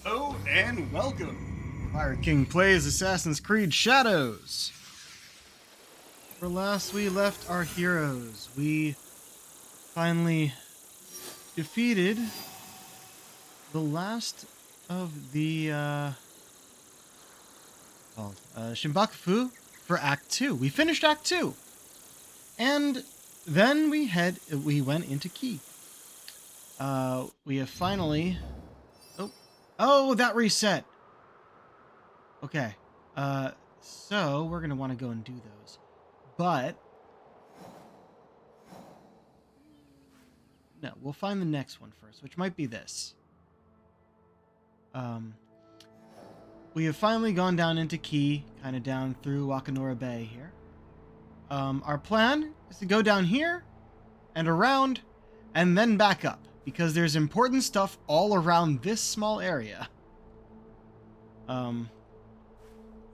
Oh, and welcome! Pirate King plays Assassin's Creed Shadows. Where last we left our heroes, we finally defeated the last of the Shimbakufu for Act 2. We finished Act 2. And then we went into Key. We have finally Oh, that reset. Okay. So we're gonna want to go and do those. But no, we'll find the next one first, which might be this. We have finally gone down into Key, kind of down through Wakanora Bay here. Our plan is to go down here and around and then back up because there's important stuff all around this small area.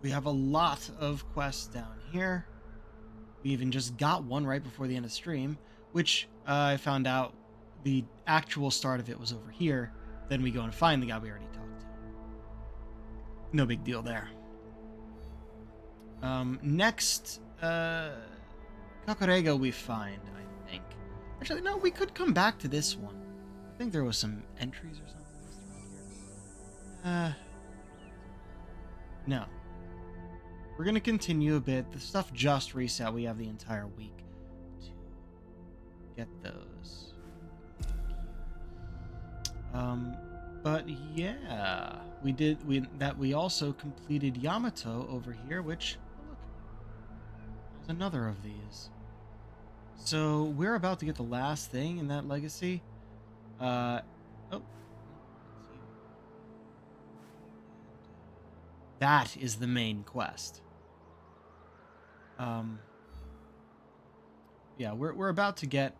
We have a lot of quests down here. We even just got one right before the end of the stream, which I found out the actual start of it was over here. Then we go and find the guy we already talked to. No big deal there. Next, Kakarega we find, I think. Actually, no, we could come back to this one. I think there was some entries or something around here. No. We're going to continue a bit. The stuff just reset. We have the entire week to get those. But yeah, we also completed Yamato over here, which, look, there's another of these. So we're about to get the last thing in that legacy. That is the main quest. Yeah, we're about to get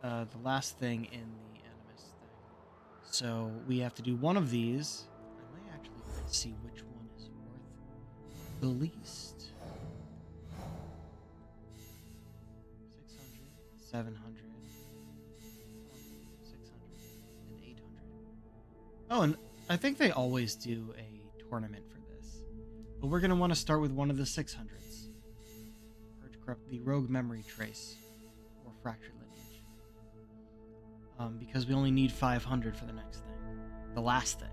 the last thing in the Animus thing. So we have to do one of these. I might actually see which one is worth the least. 600, 700, 600, and 800. Oh, and I think they always do a tournament for this. But we're going to want to start with one of the 600s. Purge Corrupt the Rogue Memory Trace, or Fractured Lineage. Because we only need 500 for the next thing. The last thing.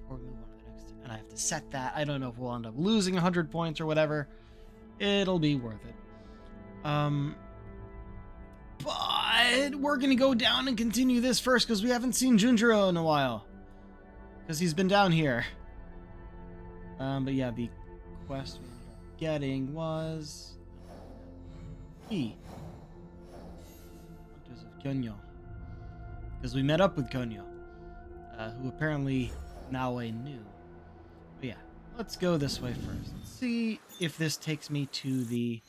Before we move on to the next. And I have to set that. I don't know if we'll end up losing 100 points or whatever. It'll be worth it. But we're going to go down and continue this first because we haven't seen Junjiro in a while. Because he's been down here. But yeah, the quest we ended up getting was Key. Hunters of Kyonyo. Because we met up with Kyonyo, who apparently Naoe knew. But yeah, let's go this way first. Let's see if this takes me to the...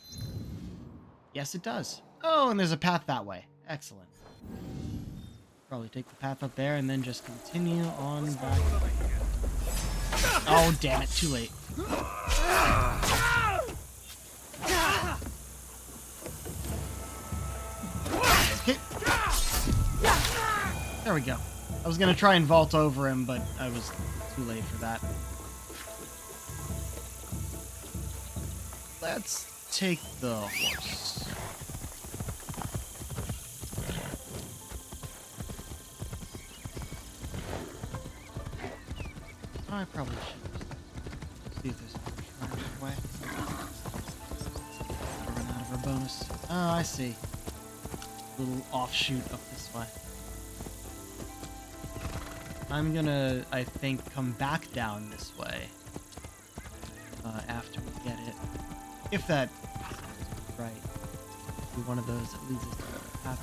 Yes, it does. Oh, and there's a path that way. Excellent. Probably take the path up there and then just continue on back. Oh, damn it. Too late. Okay. There we go. I was going to try and vault over him, but I was too late for that. Let's take the horse. I probably should. See if there's a horse running this way. We're running out of our bonus. Oh, I see. A little offshoot up this way. I'm gonna, I think, come back down this way after we get it. If that is right. Be one of those that leads us to the path.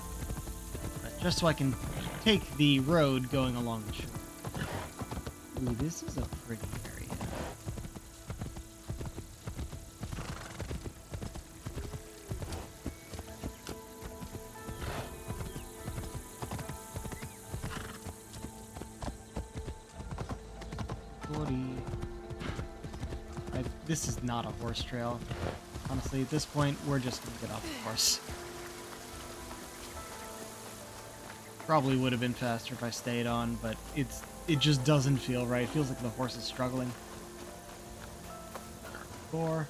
But just so I can take the road going along the shore. Ooh, this is a pretty area. This is not a horse trail. Honestly, at this point, we're just gonna get off the horse. Probably would have been faster if I stayed on, but it's it just doesn't feel right. It feels like the horse is struggling. 4.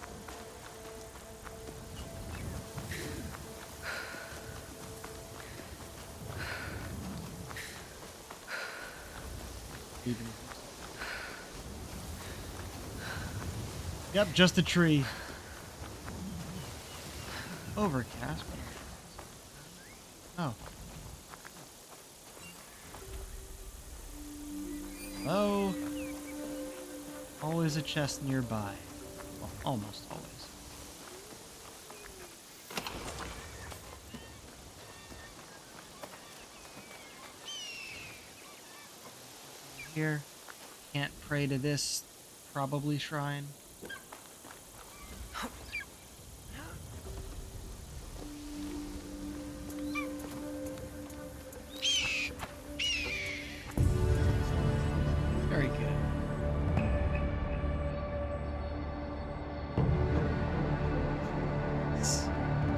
Yep, just a tree. Overcast. Oh. Hello. Always a chest nearby. Well, almost always. Here. Can't pray to this probably shrine. Very good.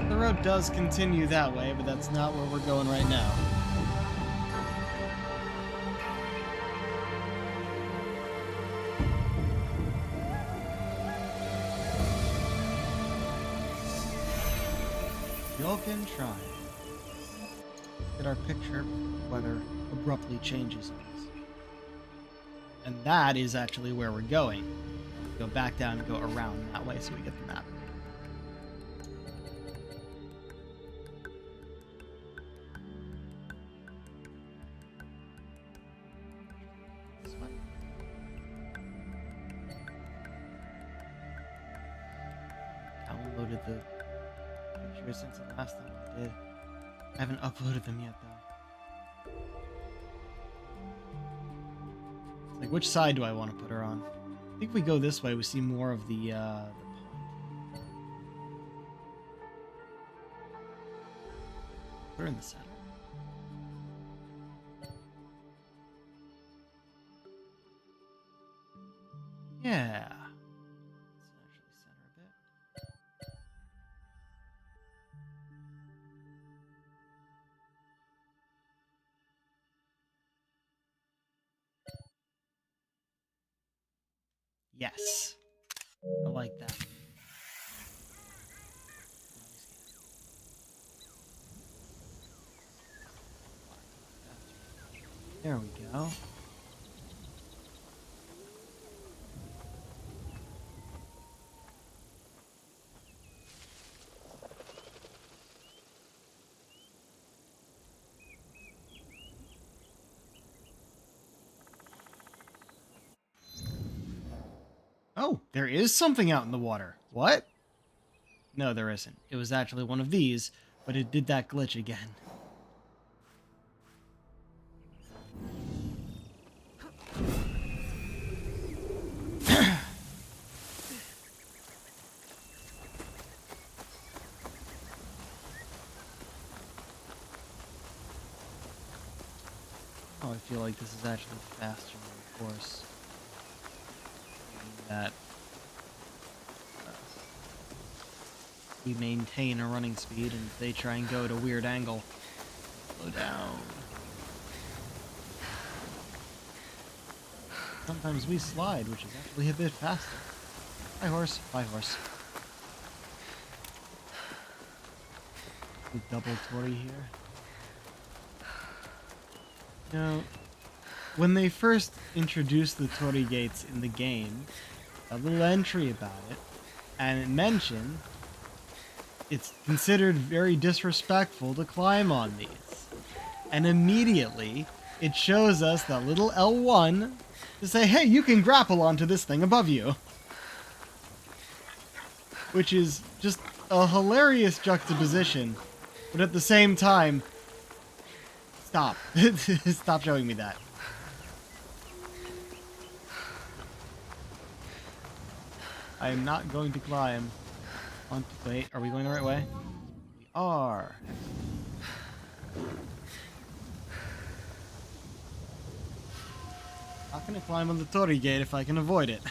The road does continue that way, but that's not where we're going right now. Yolkin Shrine. Get our picture, weather abruptly changes on us. And that is actually where we're going. Go back down and go around that way so we get the map. This way. Downloaded the pictures since the last time I did. I haven't uploaded them yet though. Like, which side do I want to put her on? I think if we go this way, we see more of the pond. Put her in the center. Yeah. Let's actually center a bit. Yes. I like that. There we go. Oh, there is something out in the water. What? No, there isn't. It was actually one of these, but it did that glitch again. Oh, I feel like this is actually faster than the course. That we maintain a running speed, and if they try and go at a weird angle, slow down. Sometimes we slide, which is actually a bit faster. Hi, horse. Bye, horse. The double Tory here. Now, when they first introduced the Torii gates in the game, a little entry about it, and it mentioned it's considered very disrespectful to climb on these. And immediately, it shows us that little L1 to say, hey, you can grapple onto this thing above you. Which is just a hilarious juxtaposition, but at the same time, stop. Stop showing me that. I am not going to climb onto... Wait, are we going the right way? We are. Not gonna climb on the Torii gate if I can avoid it.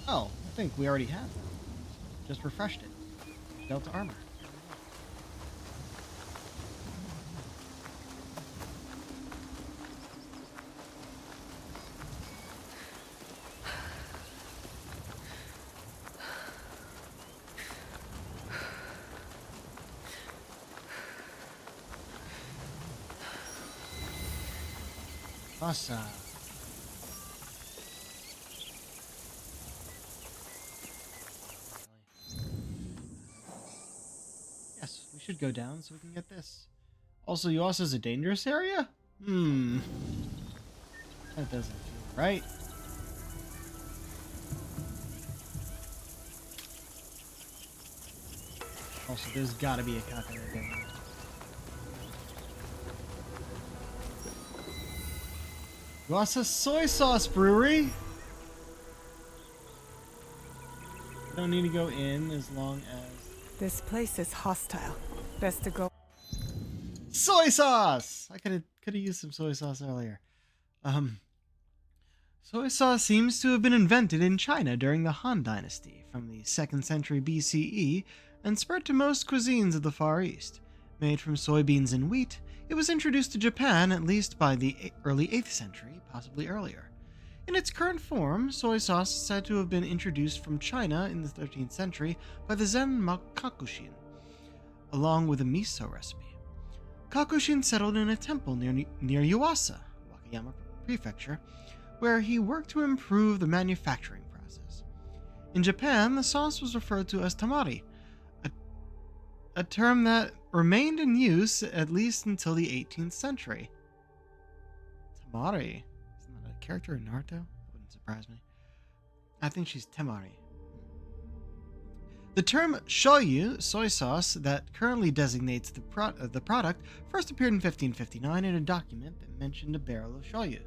Oh, think we already have. Just refreshed it. Delta armor. Awesome. Yes, we should go down so we can get this. Also, Yuasa's a dangerous area? That doesn't feel right. Also, there's gotta be a Kakarot in there. Yuasa Soy Sauce Brewery? Don't need to go in as long as... This place is hostile. Best to go. Soy sauce! I could have used some soy sauce earlier. Soy sauce seems to have been invented in China during the Han Dynasty from the 2nd century BCE and spread to most cuisines of the Far East. Made from soybeans and wheat, it was introduced to Japan at least by the early 8th century, possibly earlier. In its current form, soy sauce is said to have been introduced from China in the 13th century by the Zen monk Kakushin, along with a miso recipe. Kakushin settled in a temple near Yuasa, Wakayama Prefecture, where he worked to improve the manufacturing process. In Japan, the sauce was referred to as tamari, a term that remained in use at least until the 18th century. Tamari? Isn't that a character in Naruto? That wouldn't surprise me. I think she's Temari. The term shoyu, soy sauce, that currently designates the product, first appeared in 1559 in a document that mentioned a barrel of shoyu.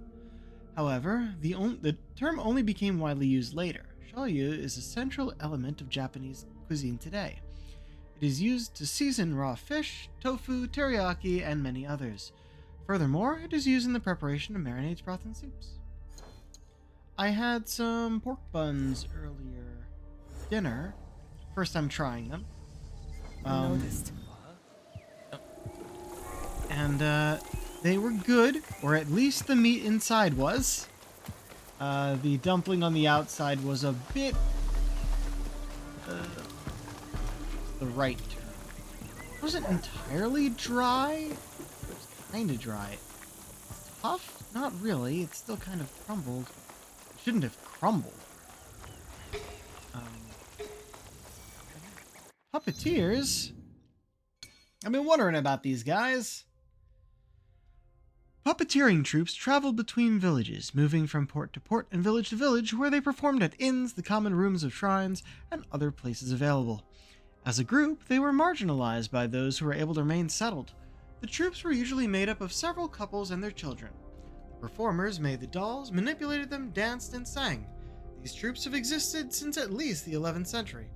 However, the term only became widely used later. Shoyu is a central element of Japanese cuisine today. It is used to season raw fish, tofu, teriyaki, and many others. Furthermore, it is used in the preparation of marinades, broth, and soups. I had some pork buns earlier for dinner. First time trying them. Noticed. And they were good, or at least the meat inside was. The dumpling on the outside was a bit... the right term. It wasn't entirely dry. It was kind of dry. Tough? Not really. It's still kind of crumbled. It shouldn't have crumbled. Puppeteers? I've been wondering about these guys. Puppeteering troops traveled between villages, moving from port to port and village to village, where they performed at inns, the common rooms of shrines, and other places available. As a group, they were marginalized by those who were able to remain settled. The troops were usually made up of several couples and their children. The performers made the dolls, manipulated them, danced, and sang. These troops have existed since at least the 11th century.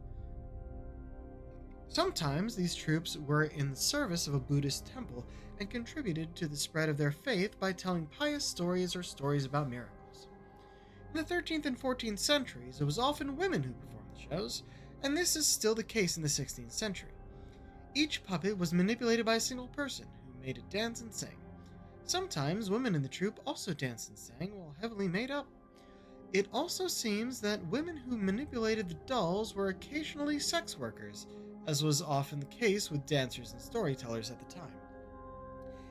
Sometimes these troops were in the service of a Buddhist temple and contributed to the spread of their faith by telling pious stories or stories about miracles. In the 13th and 14th centuries, it was often women who performed the shows, and this is still the case in the 16th century. Each puppet was manipulated by a single person who made it dance and sing. Sometimes women in the troupe also danced and sang while heavily made up. It also seems that women who manipulated the dolls were occasionally sex workers, as was often the case with dancers and storytellers at the time.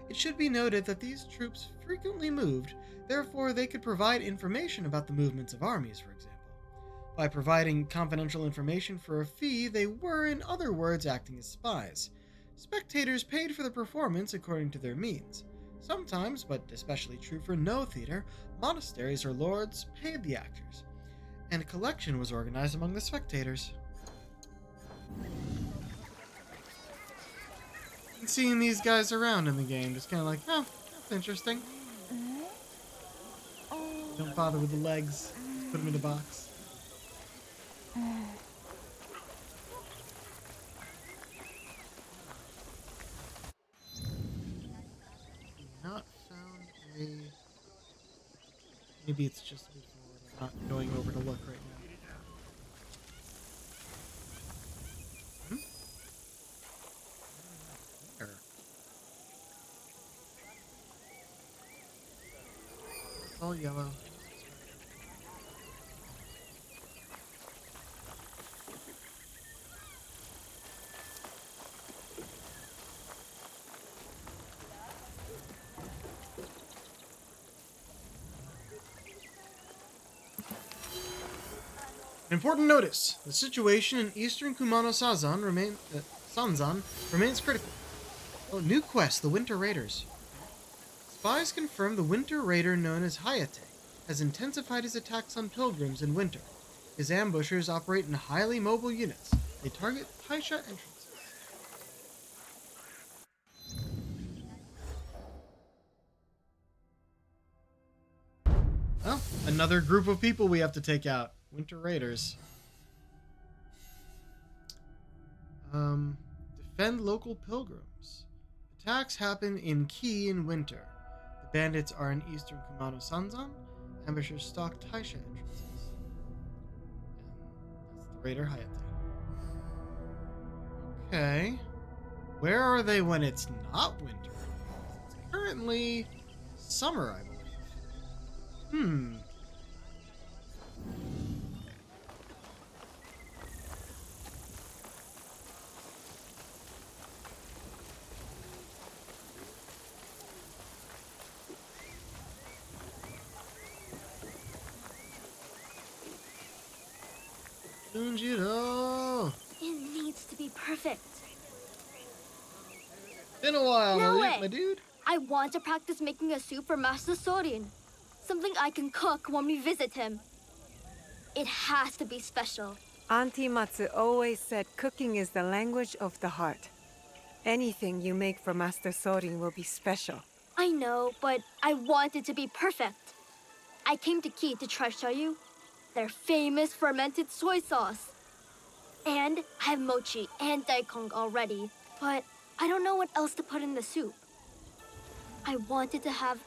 It should be noted that these troops frequently moved, therefore they could provide information about the movements of armies, for example. By providing confidential information for a fee, they were, in other words, acting as spies. Spectators paid for the performance according to their means. Sometimes, but especially true for no theater, monasteries or lords paid the actors, and a collection was organized among the spectators. And seeing these guys around in the game, just kind of like, oh, that's interesting. Don't bother with the legs. Put them in a box. Not found a... Maybe it's just before. I'm not going over to look right now. all yellow. Important notice: the situation in eastern Kumano Sanzan remains critical. Oh, new quest: the Winter Raiders. Spies confirm the Winter Raider known as Hayate has intensified his attacks on pilgrims in winter. His ambushers operate in highly mobile units. They target Taisha entrances. Oh, another group of people we have to take out. Winter Raiders. Defend local pilgrims. Attacks happen in Ki in winter. The bandits are in eastern Kumano Sanzan. Ambushers stalk Taisha entrances. And that's the Raider Hayate. Okay. Where are they when it's not winter? It's currently summer, I believe. Junjiro! It needs to be perfect. Been a while, No Elliot, way. my dude. I want to practice making a soup for Master Sorin. Something I can cook when we visit him. It has to be special. Auntie Matsu always said cooking is the language of the heart. Anything you make for Master Sorin will be special. I know, but I want it to be perfect. I came to Ki to try Shayu, their famous fermented soy sauce. And I have mochi and daikon already, but I don't know what else to put in the soup. I want it to have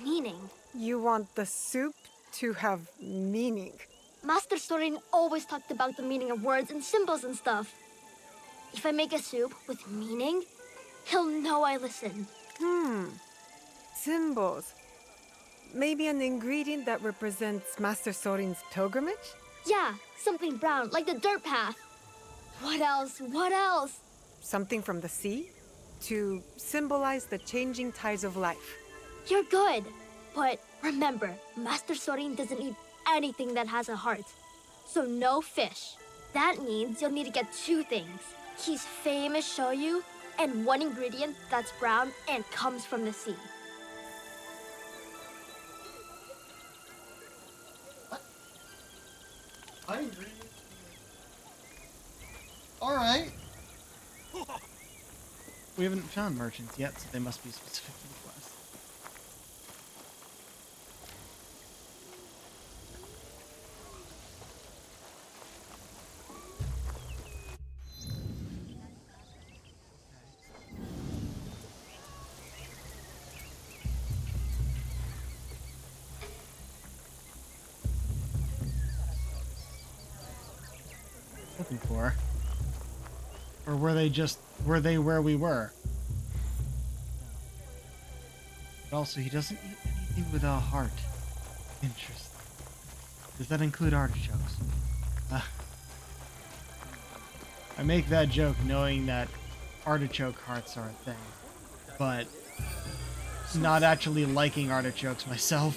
meaning. You want the soup to have meaning. Master Sorin always talked about the meaning of words and symbols and stuff. If I make a soup with meaning, he'll know I listened. Symbols. Maybe an ingredient that represents Master Sorin's pilgrimage? Yeah, something brown, like the dirt path. What else? What else? Something from the sea? To symbolize the changing tides of life. You're good. But remember, Master Sorin doesn't eat anything that has a heart. So no fish. That means you'll need to get two things. He's famous shoyu and one ingredient that's brown and comes from the sea. I agree. Alright. We haven't found merchants yet, so they must be specific to the quest. Looking for? Or were they where we were? But also, he doesn't eat anything with a heart. Interesting. Does that include artichokes? I make that joke knowing that artichoke hearts are a thing, but not actually liking artichokes myself.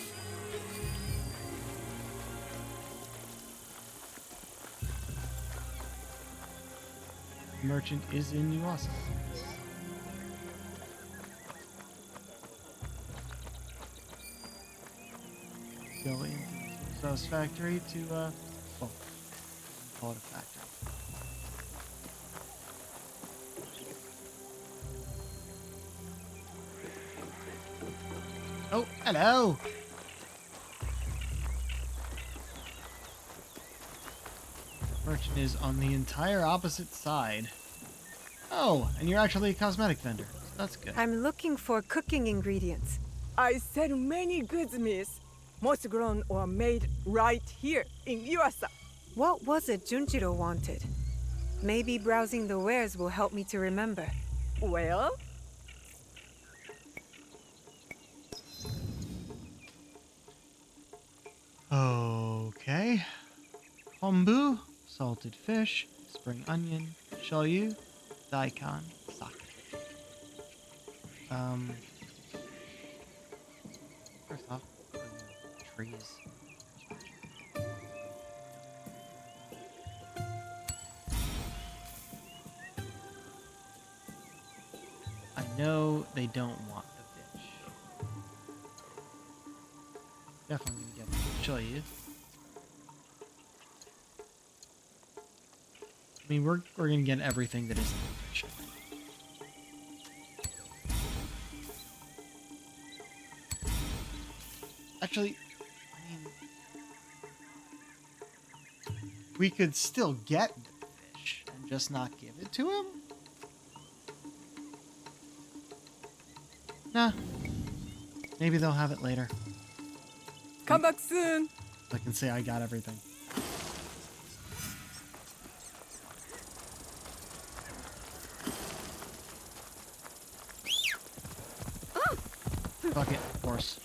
Merchant is in Yuasa. Go into the Sauce factory to well, call it a factory. Oh, hello. Merchant is on the entire opposite side. Oh, and you're actually a cosmetic vendor. That's good. I'm looking for cooking ingredients. I sell many goods, miss. Most grown or made right here in Yuasa. What was it Junjiro wanted? Maybe browsing the wares will help me to remember. Well, Okay. Kombu, salted fish, spring onion, shoyu, daikon, sake. First off, trees. I know they don't want the fish. Definitely gonna get the shoyu. I mean, we're gonna get everything that isn't the fish. Actually, I mean, we could still get the fish and just not give it to him? Nah. Maybe they'll have it later. Come back soon. I can say I got everything. Fuck it, of course.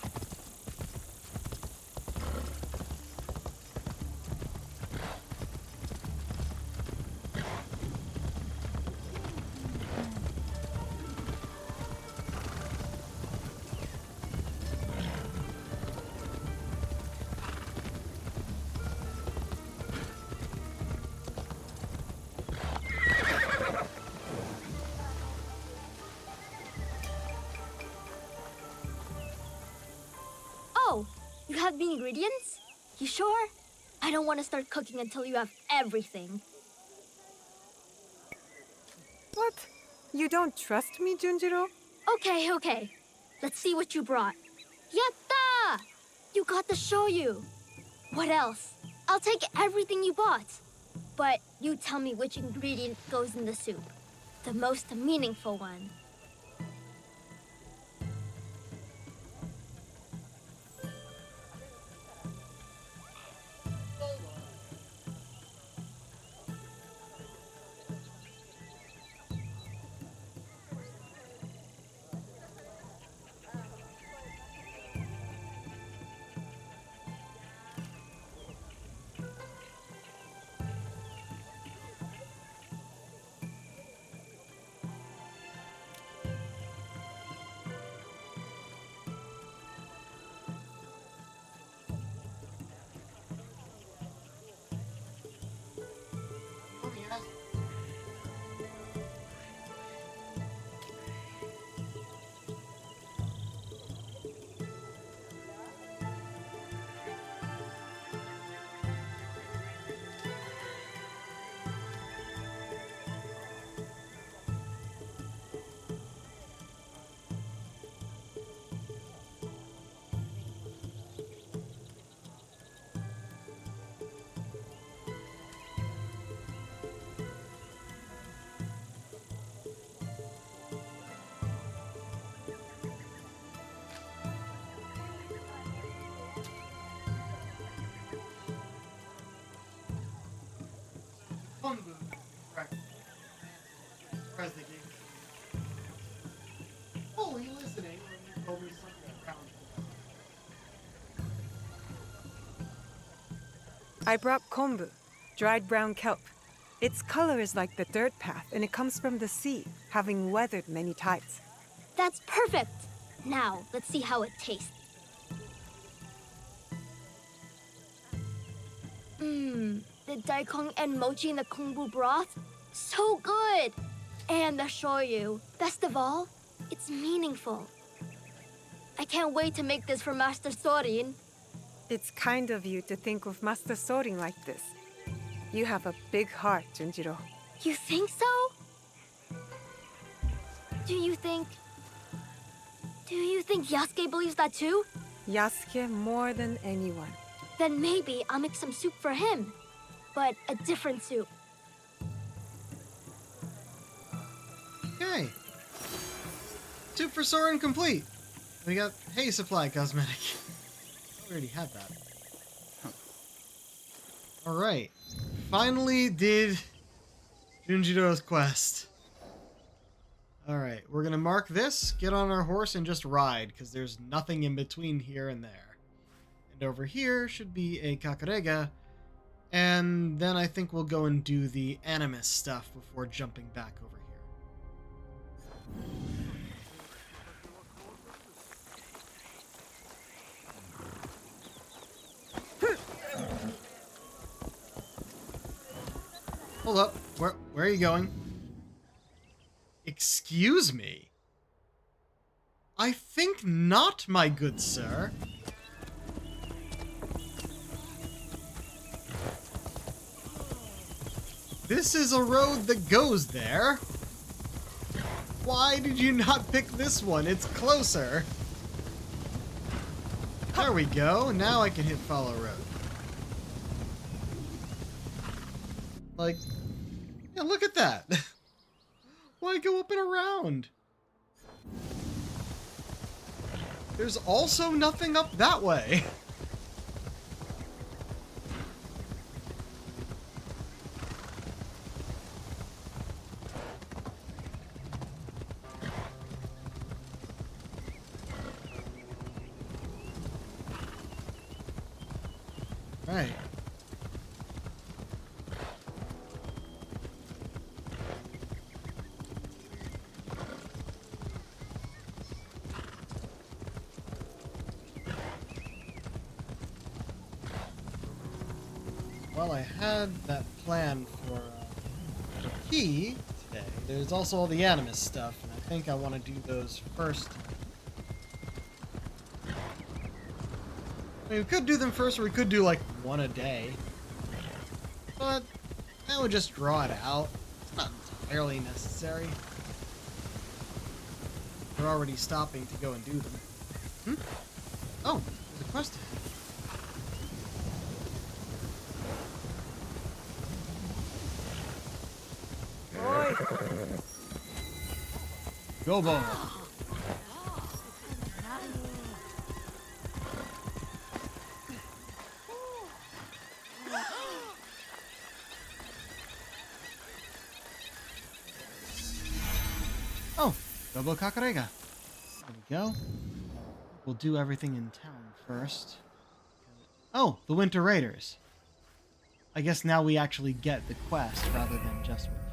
Oh, you have the ingredients? You sure? I don't want to start cooking until you have everything. What? You don't trust me, Junjiro? Okay, okay. Let's see what you brought. Yatta! You got the shoyu. What else? I'll take everything you bought. But you tell me which ingredient goes in the soup. The most meaningful one. Kombu. Right. Surprised they gave me. Fully listening when you told me something around. I brought kombu, dried brown kelp. Its color is like the dirt path, and it comes from the sea, having weathered many tides. That's perfect. Now, let's see how it tastes. The daikon and mochi in the kombu broth? So good! And the shoyu. Best of all, it's meaningful. I can't wait to make this for Master Sorin. It's kind of you to think of Master Sorin like this. You have a big heart, Junjiro. You think so? Do you think Yasuke believes that too? Yasuke more than anyone. Then maybe I'll make some soup for him. But a different soup. Okay. Soup for Soren complete. We got hay supply cosmetic. We already had that. Alright. Finally did Junjiro's quest. Alright, we're gonna mark this, get on our horse, and just ride, because there's nothing in between here and there. And over here should be a Kakarega. And then I think we'll go and do the Animus stuff before jumping back over here. Hold up. Where are you going? Excuse me? I think not, my good sir. This is a road that goes there. Why did you not pick this one? It's closer. There we go. Now I can hit follow road. Like, yeah, look at that. Why go up and around? There's also nothing up that way. Right. Well, I had that plan for the key today. There's also all the Animus stuff, and I think I want to do those first. I mean, we could do them first, or we could do like one a day. But that would just draw it out. It's not entirely necessary. We're already stopping to go and do them. Hmm? Oh, there's a quest here. Gobo. Oh, Gobo Kakarega. There we go. We'll do everything in town first. Oh, the Winter Raiders. I guess now we actually get the quest rather than just what we found.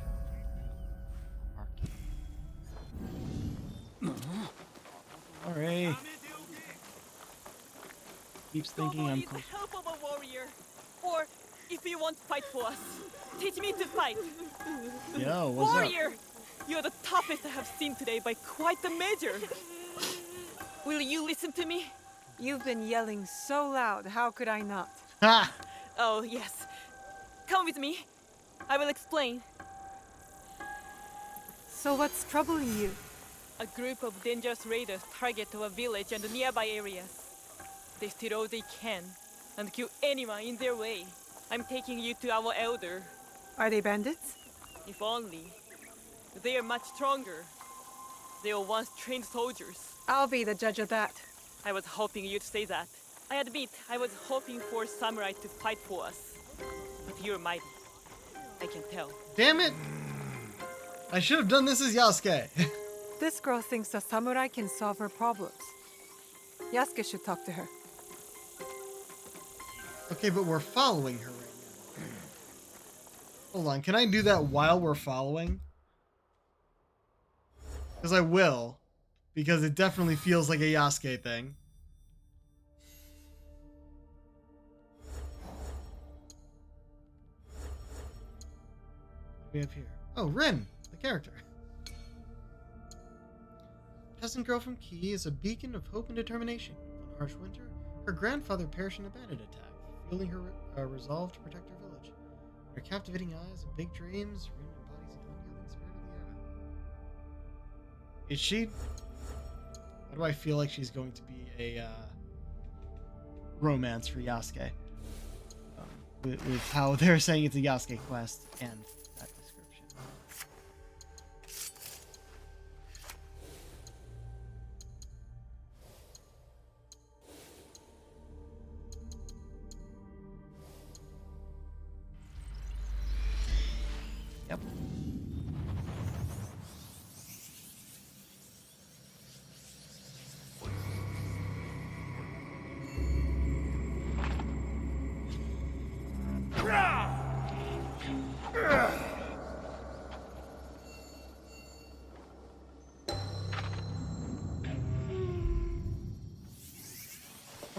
Alright. Keeps thinking I'm close. Help of a warrior, or if you want to fight for us, teach me to fight. Yo, what's Warrior, up? you're the toughest I have seen today by quite a measure. Will you listen to me? You've been yelling so loud, how could I not? Ha! Oh yes. Come with me. I will explain. So what's troubling you? A group of dangerous raiders target our village and the nearby areas. They steal all they can and kill anyone in their way. I'm taking you to our elder. Are they bandits? If only. They are much stronger. They were once trained soldiers. I'll be the judge of that. I was hoping you'd say that. I admit, I was hoping for samurai to fight for us. But you're mighty. I can tell. Damn it! I should have done this as Yasuke. This girl thinks a samurai can solve her problems. Yasuke should talk to her. Okay, but we're following her right now. Hold on, can I do that while we're following? Because I will. Because it definitely feels like a Yasuke thing. What do we have here? Oh, Rin, the character. Peasant girl from Key is a beacon of hope and determination. One harsh winter, her grandfather perished in a bandit attack, fueling her resolve to protect her village. Her captivating eyes and big dreams, Rin embodies the unyielding spirit of the era. Is she? Why do I feel like she's going to be a romance for Yasuke? With how they're saying it's a Yasuke quest and that description. Yep.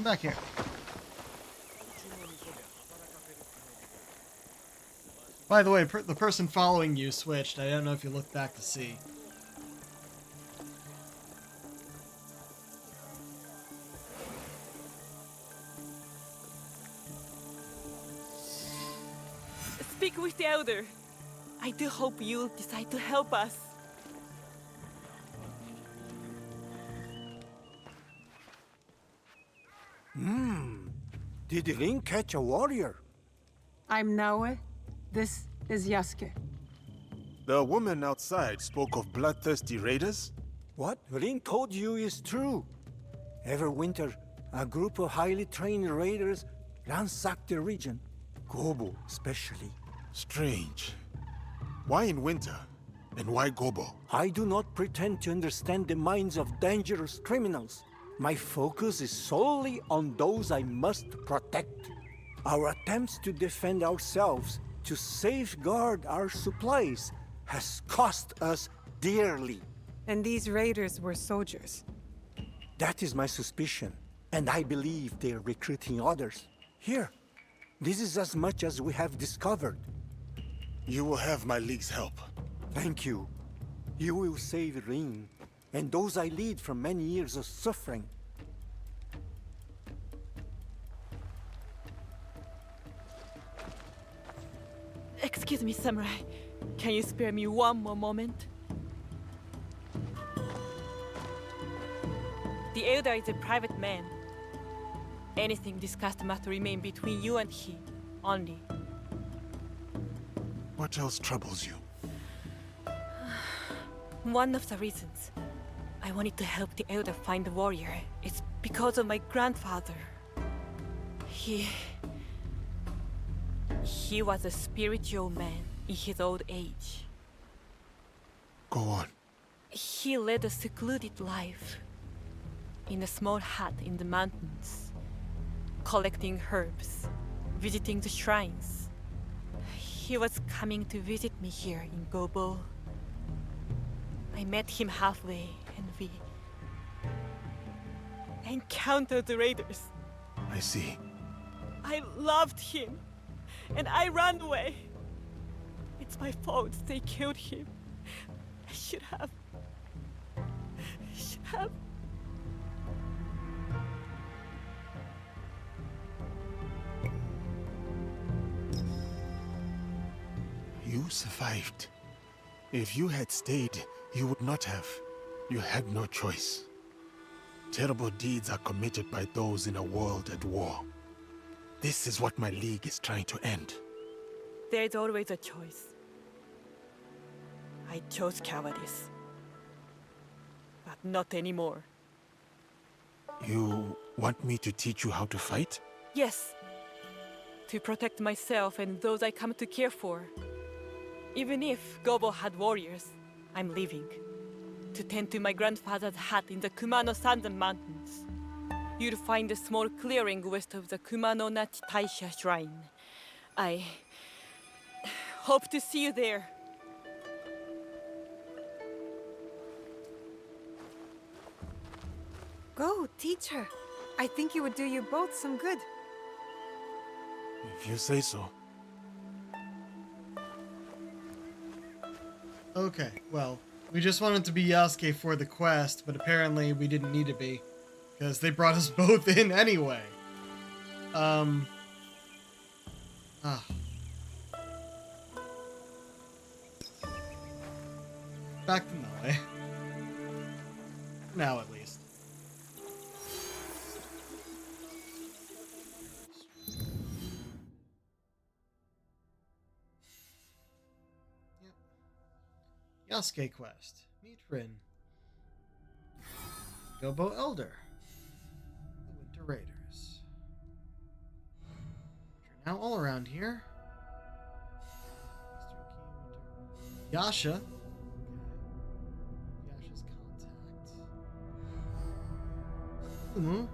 back here. By the way, the person following you switched. I don't know if you looked back to see. Speak with the elder. I do hope you'll decide to help us. Did Ring catch a warrior? I'm Naue. This is Yasuke. The woman outside spoke of bloodthirsty raiders? What Ring told you is true. Every winter, a group of highly trained raiders ransack the region. Gobo, especially. Strange. Why in winter? And why Gobo? I do not pretend to understand the minds of dangerous criminals. My focus is solely on those I must protect. Our attempts to defend ourselves, to safeguard our supplies, has cost us dearly. And these raiders were soldiers. That is my suspicion, and I believe they are recruiting others. Here, this is as much as we have discovered. You will have my league's help. Thank you. You will save Ring, and those I lead from many years of suffering. Excuse me, Samurai. Can you spare me one more moment? The elder is a private man. Anything discussed must remain between you and he, only. What else troubles you? One of the reasons I wanted to help the elder find the warrior is because of my grandfather. He was a spiritual man in his old age. Go on. He led a secluded life in a small hut in the mountains, collecting herbs, visiting the shrines. He was coming to visit me here in Gobo. I met him halfway and we encountered the raiders. I see. I loved him and I ran away. It's my fault they killed him. I should have. You survived. If you had stayed, you would not have. You had no choice. Terrible deeds are committed by those in a world at war. This is what my league is trying to end. There's always a choice. I chose cowardice. But not anymore. You want me to teach you how to fight? Yes. To protect myself and those I come to care for. Even if Gobo had warriors, I'm leaving. To tend to my grandfather's hut in the Kumano-Sandan Mountains. You'll find a small clearing west of the Kumano-Nachi Taisha Shrine. I hope to see you there. Go, teach her. I think it would do you both some good. If you say so. Okay, well, we just wanted to be Yasuke for the quest, but apparently we didn't need to be, because they brought us both in anyway. Back to Naue. Now at least. Yasuke quest. Meet Rin. Gobo Elder. The Winter Raiders. Which are now all around here. Yasha. Okay. Yasha's contact. Umu.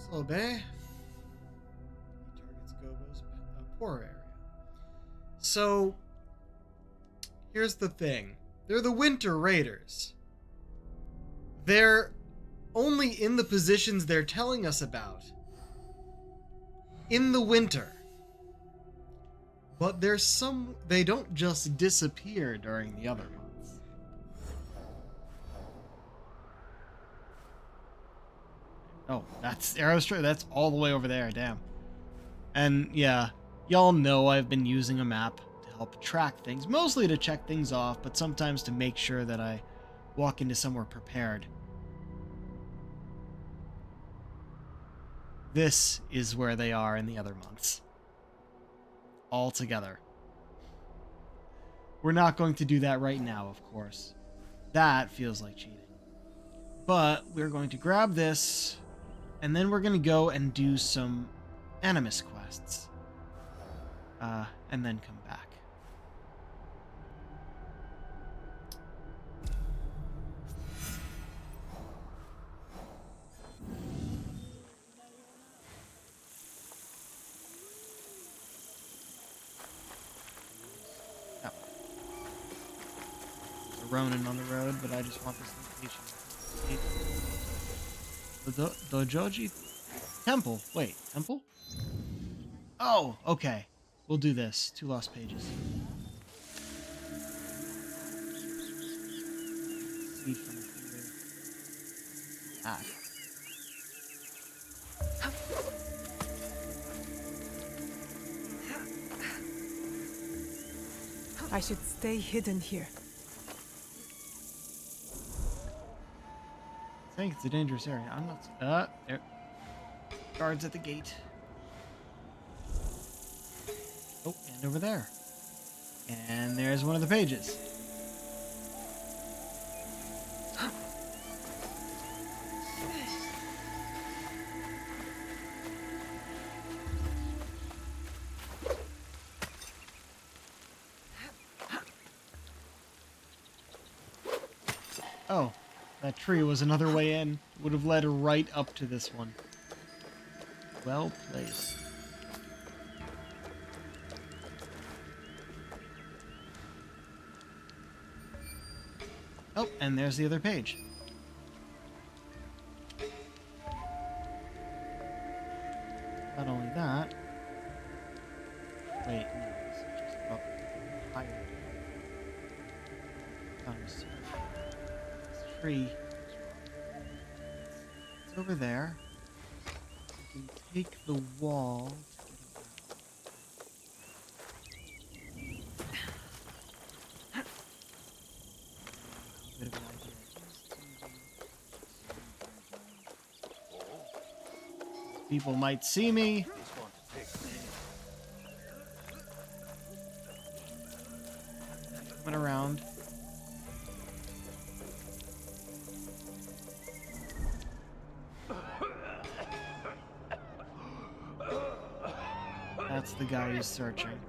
Sobe. He targets Gobo's poorer area. So, here's the thing. They're the Winter Raiders. They're only in the positions they're telling us about in the winter. But they don't just disappear during the other months. Oh, that's Arrowstray. That's all the way over there. Damn. And yeah, y'all know I've been using a map to help track things, mostly to check things off, but sometimes to make sure that I walk into somewhere prepared. This is where they are in the other months. All together. We're not going to do that right now, of course. That feels like cheating. But we're going to grab this, and then we're going to go and do some Animus quests. And then come back. Ronin on the road, but I just want this location. The Dojoji Temple. Wait, temple? Oh, okay. We'll do this. 2 lost pages. See from here. Ah. I should stay hidden here. I think it's a dangerous area. I'm not. There. Guards at the gate. Oh, and over there. And there's one of the pages. Oh, that tree was another way in. Would have led right up to this one. Well placed. Oh, and there's the other page. Not only that. Wait, no, this is just up higher. This tree. It's over there. You can take the wall to get it out. Bit of an idea. People might see me. Went around. That's the guy who's searching.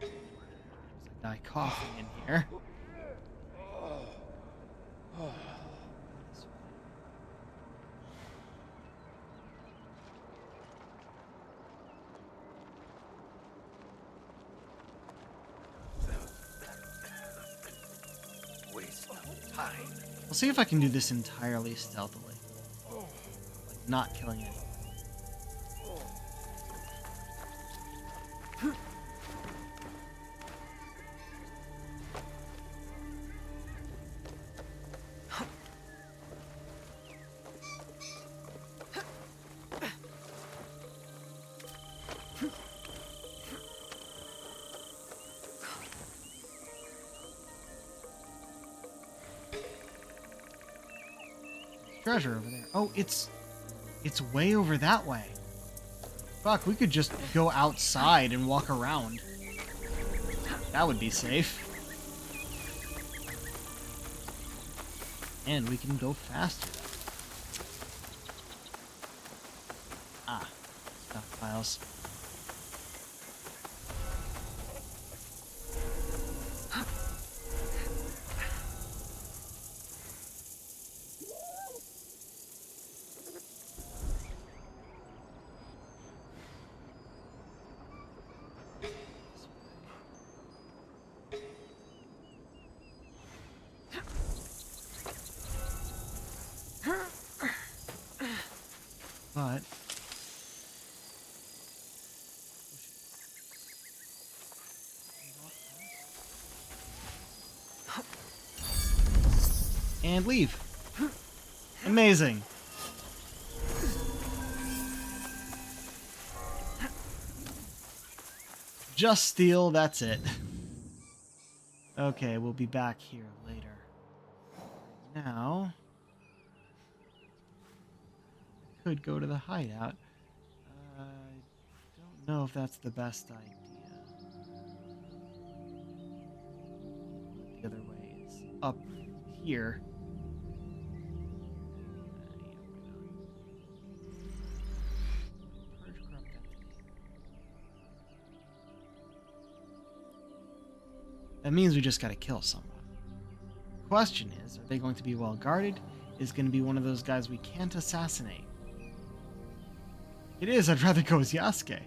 There's a guy coughing in here. I'll see if I can do this entirely stealthily. Like, not killing anyone. Treasure over there. Oh, it's way over that way. Fuck, we could just go outside and walk around. That would be safe. And we can go faster. Ah, stockpiles. but and leave. Amazing. Just steal, that's it. Okay, we'll be back here later. Now, I could go to the hideout. I don't know if that's the best idea. The other way is up here. Purge corrupt entity. That means we just gotta kill someone. Question is, are they going to be well guarded? Is going to be one of those guys we can't assassinate? It is. I'd rather go as Yasuke.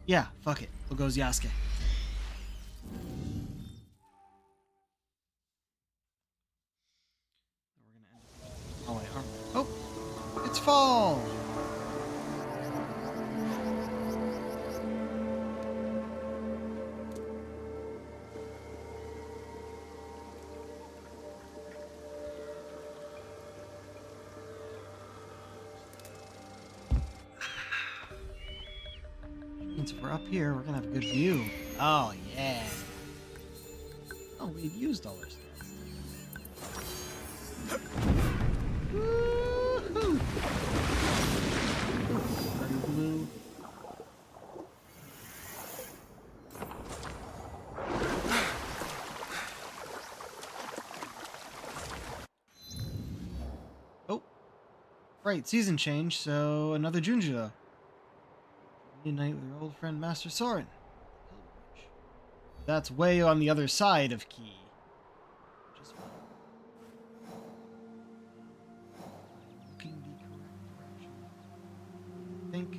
Yeah, fuck it. We'll go as Yasuke. Oh wait, oh, it's fall. Means if we're up here, we're gonna have a good view. Oh yeah. Oh, we've used all our stuff. Woohoo! Blue. Oh, right, season change, so another Junjiro. Unite with your old friend Master Soren. That's way on the other side of Key. Just looking the correct direction. I think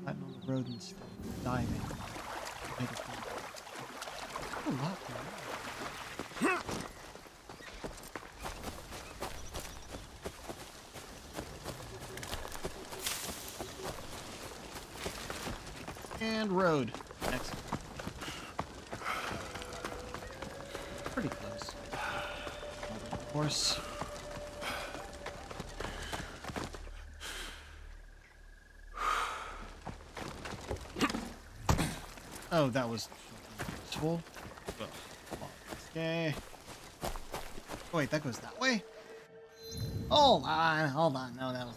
I'm on the road instead of diving. Make it fun. Oh, wow. And road. Excellent. Pretty close. Of course. Oh, that was useful. Okay. Oh, wait, that goes that way? Hold on. No, that was...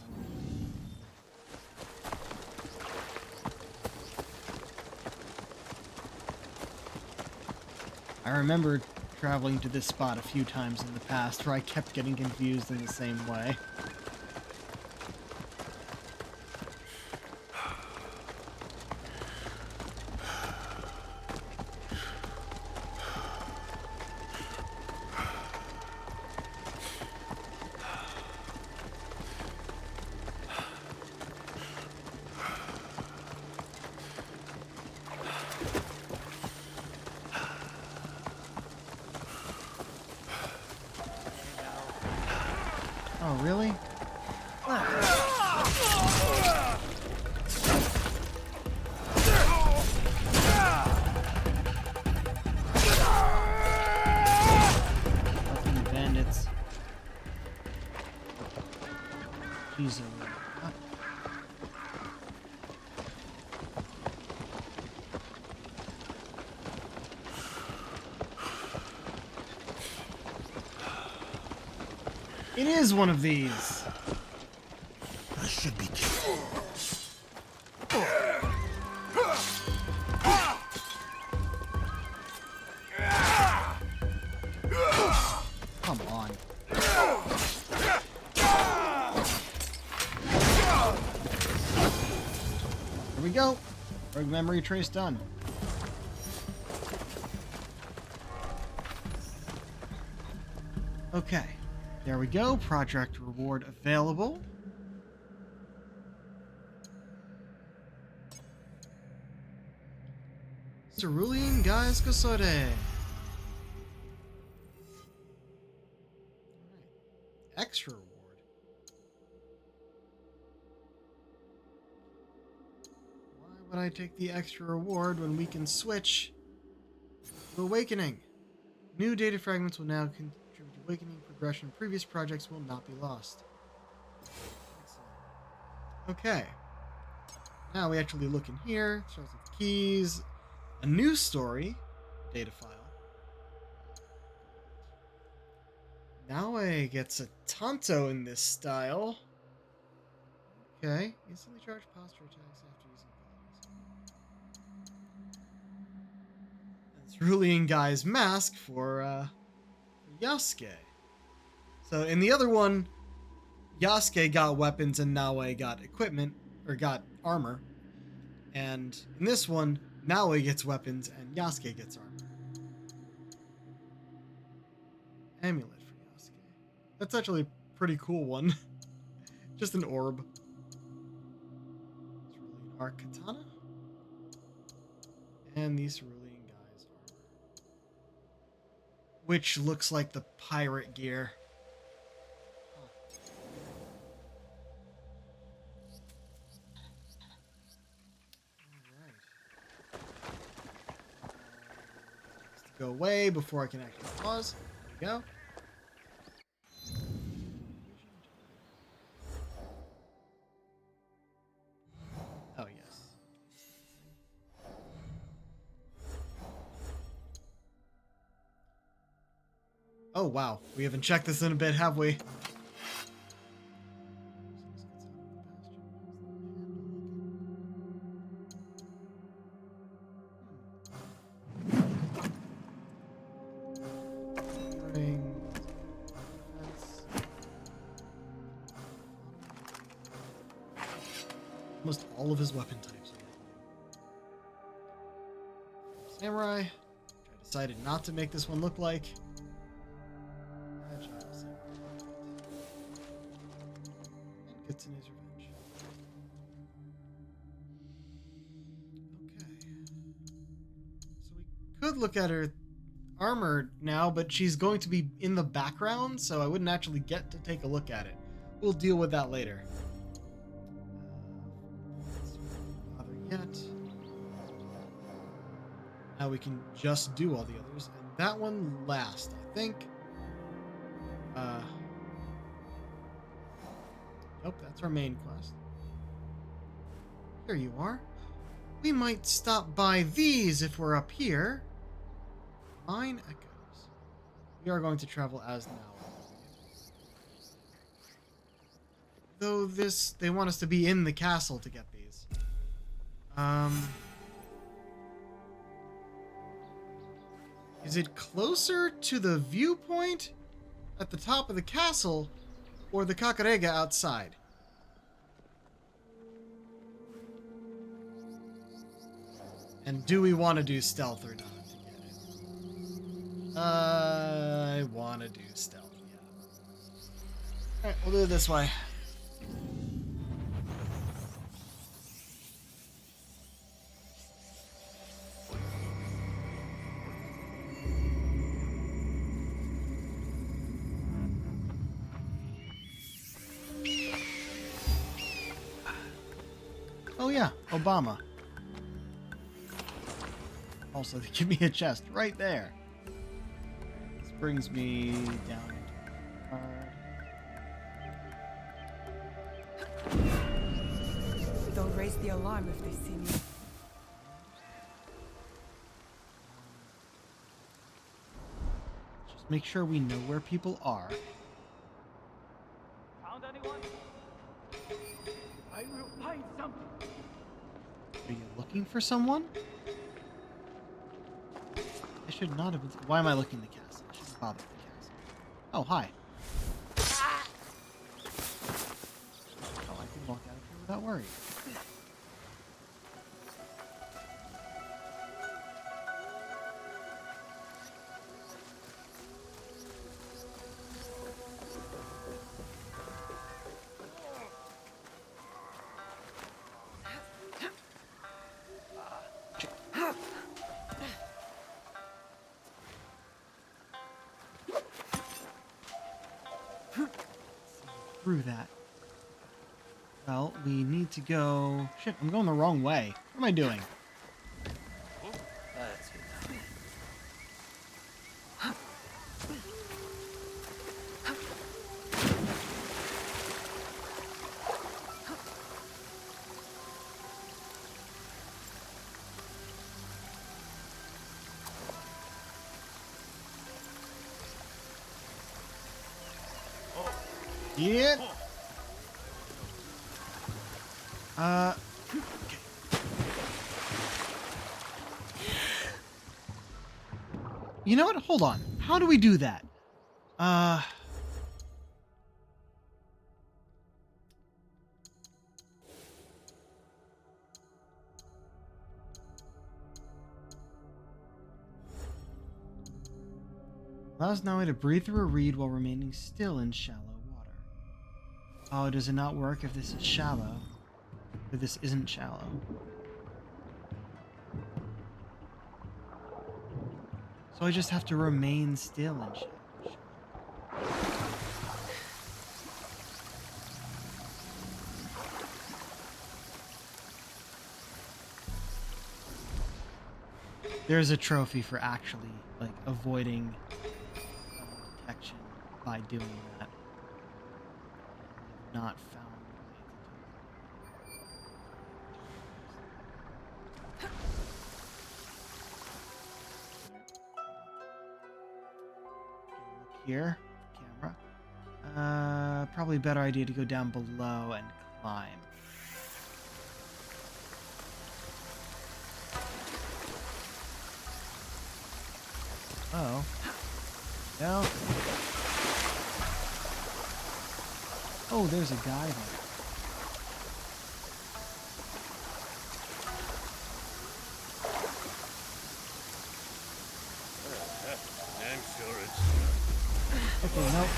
I remember traveling to this spot a few times in the past where I kept getting confused in the same way. Oh, really? Fucking bandits. Jeez, oh, it is one of these. I should be careful. Come on. Here we go. Rogue memory trace done. Okay. There we go. Project reward available. Cerulean Guys Kosore. Alright. Extra reward. Why would I take the extra reward when we can switch to Awakening? New data fragments will now contribute to Awakening progression. Previous projects will not be lost. Okay. Now we actually look in here. Shows us the keys. A new story. Data file. Naue gets a Tonto in this style. Okay. Instantly charge posture attacks after using abilities. That's Cerulean Guy's mask for Yasuke. So in the other one, Yasuke got weapons and Naue got equipment, or got armor. And in this one, Naue gets weapons and Yasuke gets armor. Amulet for Yasuke. That's actually a pretty cool one. Just an orb. Cerulean Arc Katana. And the Cerulean Guy's armor. Which looks like the pirate gear. Go away before I can actually pause. There we go. Oh, yes. Oh, wow. We haven't checked this in a bit, have we? Almost all of his weapon types. Samurai, which I decided not to make this one look like. Agile Samurai. And Kitsune's Revenge. Okay. So we could look at her armor now, but she's going to be in the background, so I wouldn't actually get to take a look at it. We'll deal with that later. Yet. Now we can just do all the others, and that one last, I think. Nope, that's our main quest. Here you are. We might stop by these if we're up here. Mine Echoes. We are going to travel as now. Though they want us to be in the castle to get these. Is it closer to the viewpoint at the top of the castle or the Kakarega outside? And do we want to do stealth or not to get it? I want to do stealth, yeah. Alright, we'll do it this way. Oh yeah, Obama. Also, they give me a chest right there. This brings me down into the card. Don't raise the alarm if they see me. Just make sure we know where people are. Found anyone? I will find something. Are you looking for someone? I should not have been. Why am I looking at the castle? I shouldn't bother with the castle. Oh, hi. Oh, I can walk out of here without worry. through that. Well, we need to go... Shit, I'm going the wrong way. What am I doing? Yeah. Okay. You know what? Hold on. How do we do that? Allows Naui to breathe through a reed while remaining still in shallow water. Oh, does it not work if this is shallow? If this isn't shallow? So I just have to remain still in shallow. There's a trophy for actually, like, avoiding detection by doing that. Not found a way to here, camera. Probably a better idea to go down below and climb. Oh. No. Oh, there's a guy there. I'm sure it's... Okay, nope.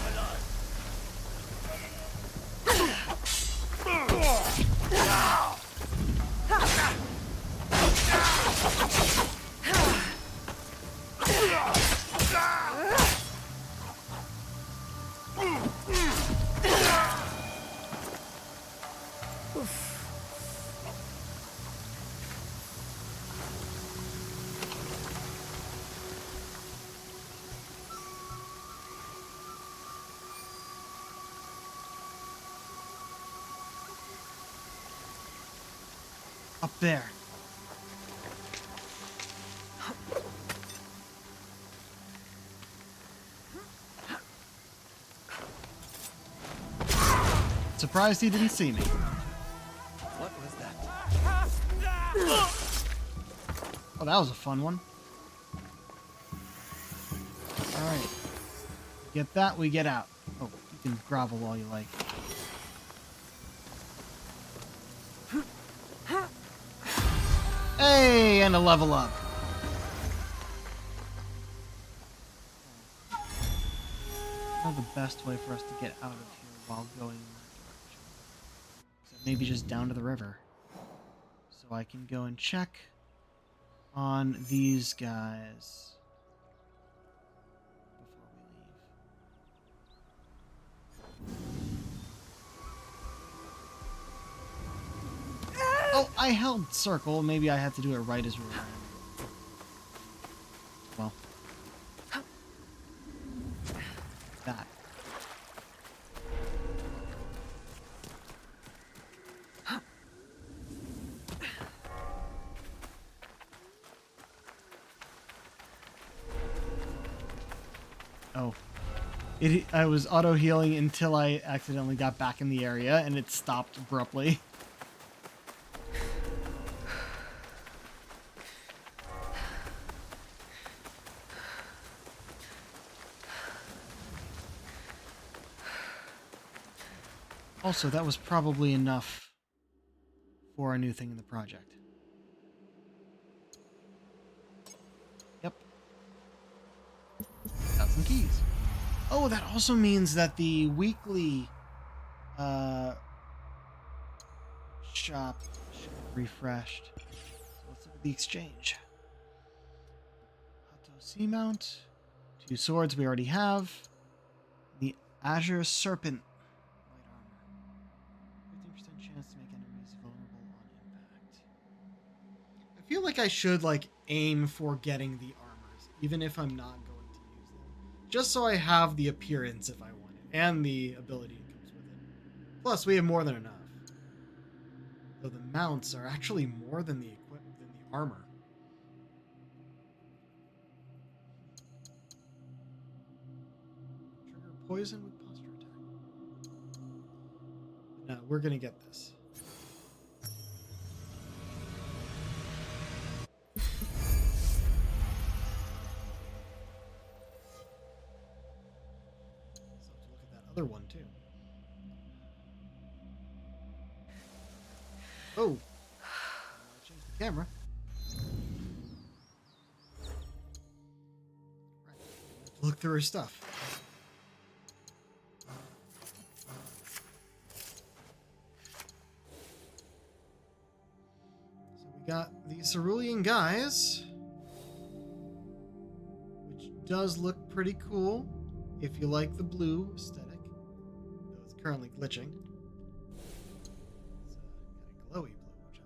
Up there. Surprised he didn't see me. What was that? Oh, that was a fun one. Alright. Get that, we get out. Oh, you can grovel all you like. Hey, and a level up. Not the best way for us to get out of here while going in that direction. So maybe just down to the river. So I can go and check on these guys before we leave. Oh, I held circle. Maybe I had to do it right as we were running. Well. That. Oh. I was auto-healing until I accidentally got back in the area, and it stopped abruptly. Also, that was probably enough for a new thing in the project. Yep. Got some keys. Oh, that also means that the weekly shop should be refreshed. So let's look at the exchange. Hato Seamount. 2 swords we already have. The Azure Serpent. Light armor. 15% chance to make enemies vulnerable on impact. I feel like I should like aim for getting the armors, even if I'm not going to use them. Just so I have the appearance if I want it, and the ability that comes with it. Plus, we have more than enough. Though the mounts are actually more than the armor. Trigger poison with posture attack. No, we're gonna get this. So to look at that other one too. Oh, change the camera. Right. Look through her stuff. So we got the Cerulean guys, which does look pretty cool if you like the blue aesthetic, though it's currently glitching. Got a glowy blue, which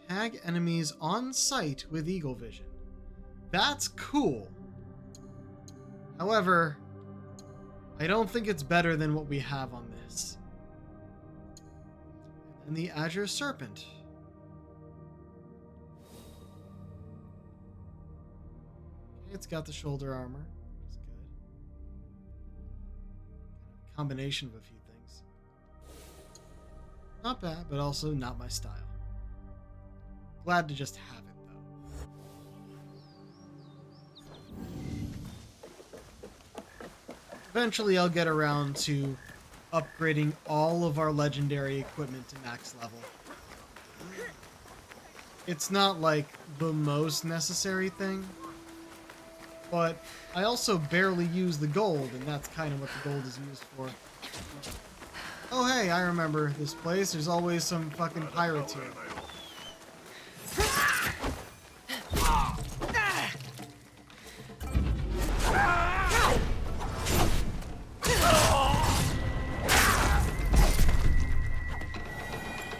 I like. Tag enemies on sight with Eagle Vision. That's cool. However, I don't think it's better than what we have on this. And the Azure Serpent. It's got the shoulder armor. It's good. Combination of a few things. Not bad, but also not my style. Glad to just have it, though. Eventually, I'll get around to upgrading all of our legendary equipment to max level. It's not like the most necessary thing, but I also barely use the gold, and that's kind of what the gold is used for. Oh hey, I remember this place. There's always some fucking pirates here.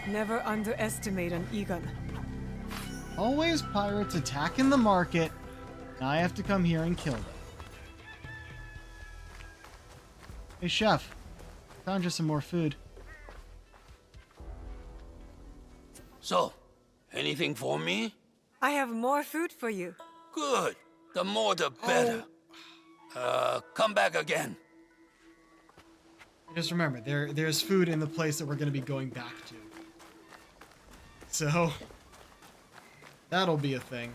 Never underestimate an Egon. Always pirates attacking the market. Now I have to come here and kill them. Hey chef, found you some more food. So, anything for me? I have more food for you. Good. The more the better. Come back again. Just remember, there's food in the place that we're going to be going back to. So, that'll be a thing.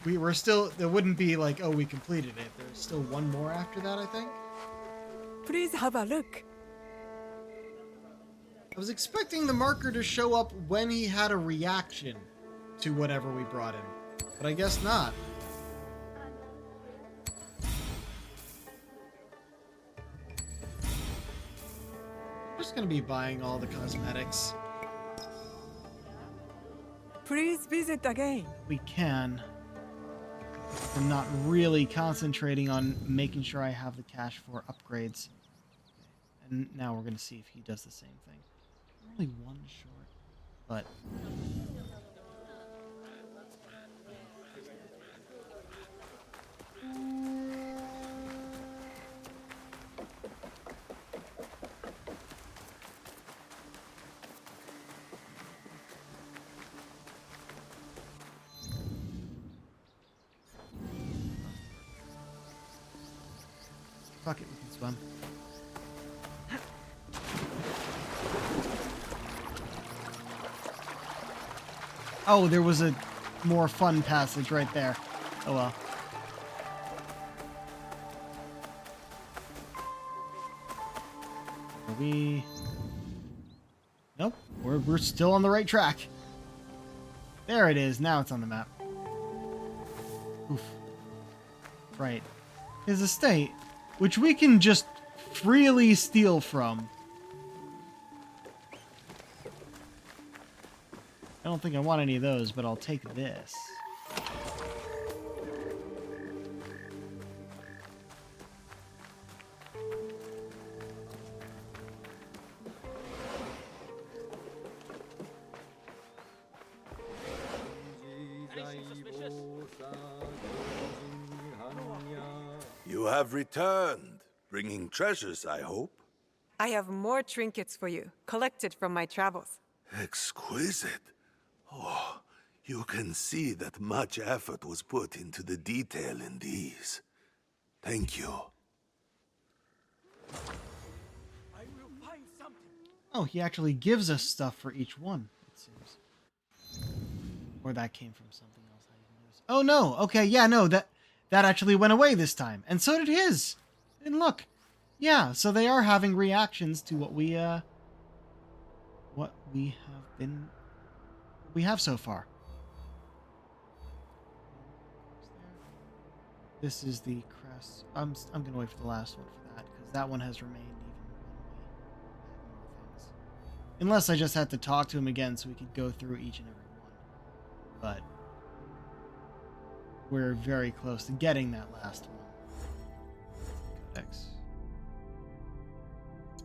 We were still, there wouldn't be like, oh, we completed it. There's still one more after that, I think. Please have a look. I was expecting the marker to show up when he had a reaction to whatever we brought him, but I guess not. I'm just gonna be buying all the cosmetics. Please visit again. We can. I'm not really concentrating on making sure I have the cash for upgrades. And now we're gonna see if he does the same thing. Only one short, but fuck it, we can swim. Oh, there was a more fun passage right there. Oh well. Are we... Nope, we're still on the right track. There it is, now it's on the map. Oof. Right. His estate, which we can just freely steal from. I don't think I want any of those, but I'll take this. have returned, bringing treasures, I hope. I have more trinkets for you, collected from my travels. Exquisite. Oh, you can see that much effort was put into the detail in these. Thank you. I will find something. Oh, he actually gives us stuff for each one, it seems. Or that came from something else. I didn't notice. Oh no, okay, yeah, no, that actually went away this time. And so did his. And look. Yeah, so they are having reactions to what we have so far. This is the crest. I'm gonna wait for the last one for that, because that one has remained even when we had more things. Unless I just had to talk to him again so we could go through each and every one. But we're very close to getting that last one. Codex.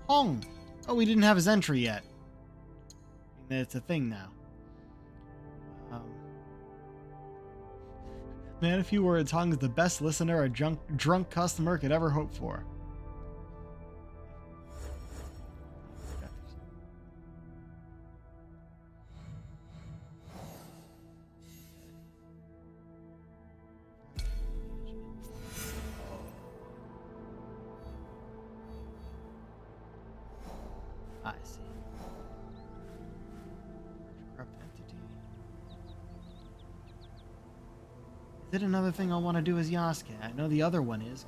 Hong! Oh, we didn't have his entry yet. It's a thing now. Man, a few words. Hong is the best listener a drunk customer could ever hope for. I see. Corrupt entity. Is it another thing I want to do as Yasuke? I know the other one is.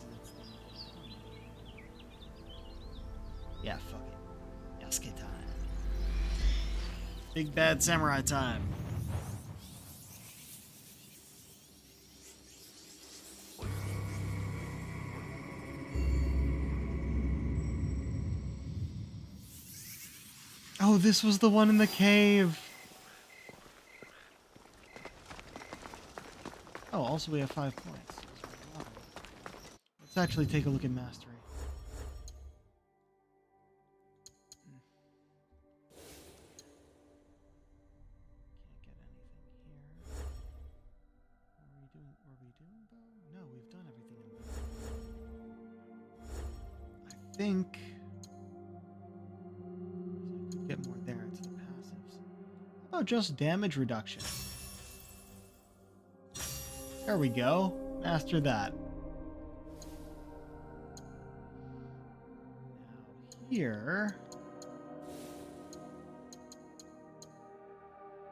Yeah, fuck it. Yasuke time. Big bad samurai time. Oh, this was the one in the cave. Oh, also we have 5 points. Let's actually take a look at mastery. Can't get anything here. Were we doing bow? No, we've done everything in bow. I think get more there into the passives. How about just damage reduction? There we go. Master that. Now here.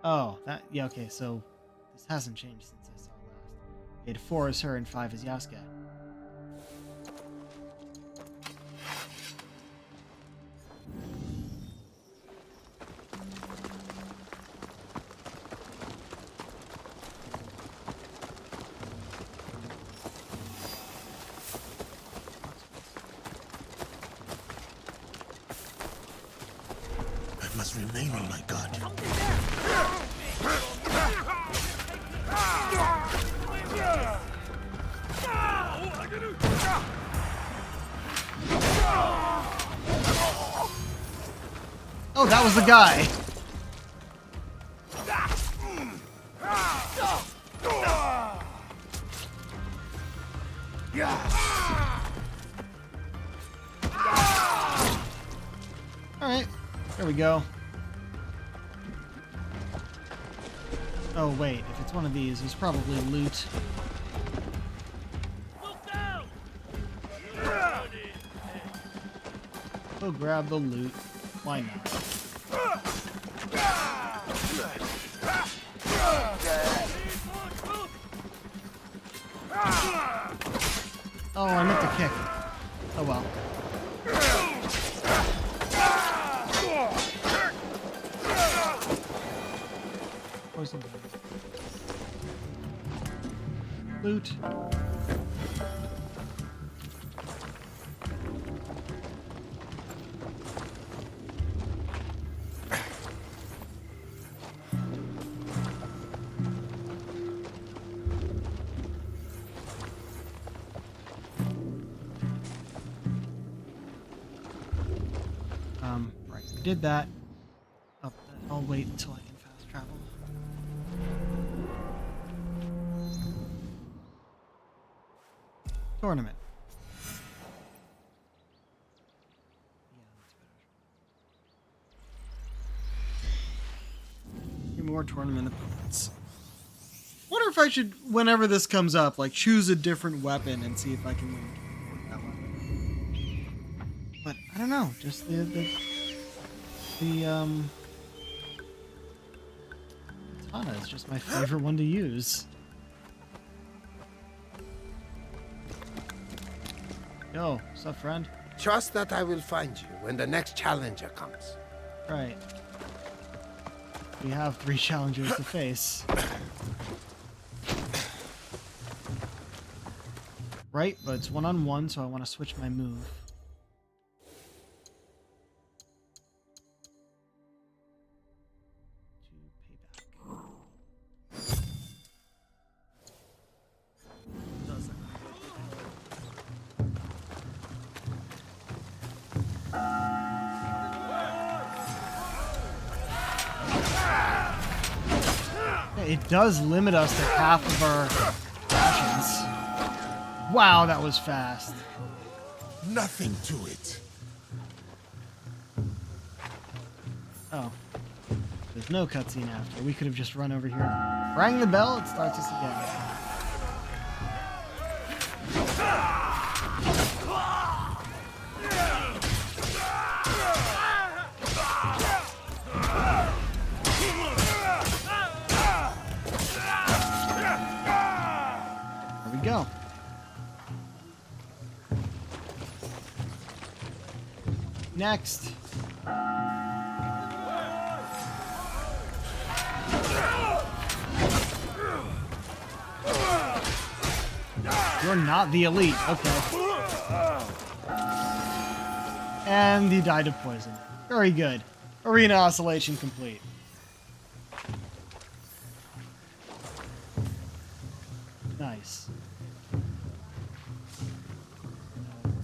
Oh, that, yeah, okay, so this hasn't changed since I saw last. We had 4 as her and 5 as Yasuke. I must remain on my guard. Oh, that was the guy. Alright, there we go. Oh wait, if it's one of these, there's probably loot. Go grab the loot. Why not? Oh, I meant to kick. Oh well. Poison. Loot. Right, we did that. Oh, I'll wait until I can fast travel. Tournament. your tournament opponents. Wonder if I should, whenever this comes up, like choose a different weapon and see if I can like work that weapon. But I don't know, just the katana is just my favorite one to use. Yo, what's up, friend? Trust that I will find you when the next challenger comes. Right. We have 3 challengers to face. Right, but it's 1-on-1, so I want to switch my move. It does limit us to half of our actions. Wow, that was fast. Nothing to it. Oh. There's no cutscene after. We could have just run over here. Rang the bell, it starts us again. There we go. Next. You're not the elite. Okay. And he died of poison. Very good. Arena oscillation complete. Nice.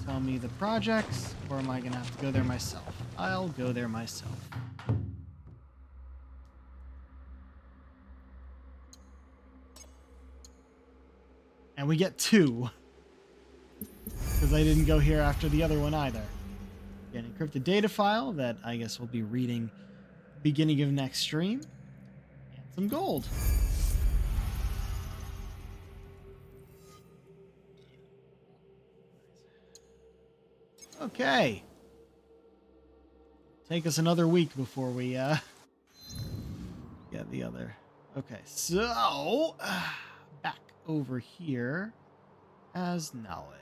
Tell me the projects, or am I gonna have to go there myself? I'll go there myself. And we get 2. Because I didn't go here after the other one either. An encrypted data file that I guess we'll be reading beginning of next stream. And some gold. Okay. Take us another week before we get the other. Okay, so back over here as Naue.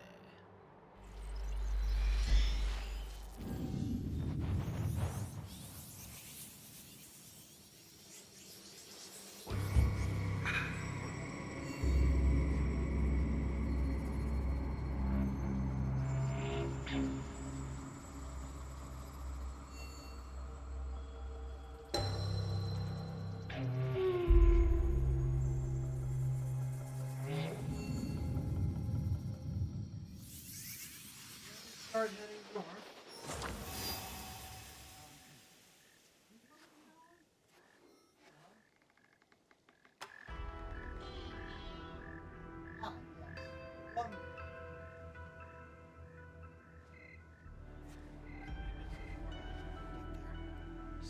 Start heading north.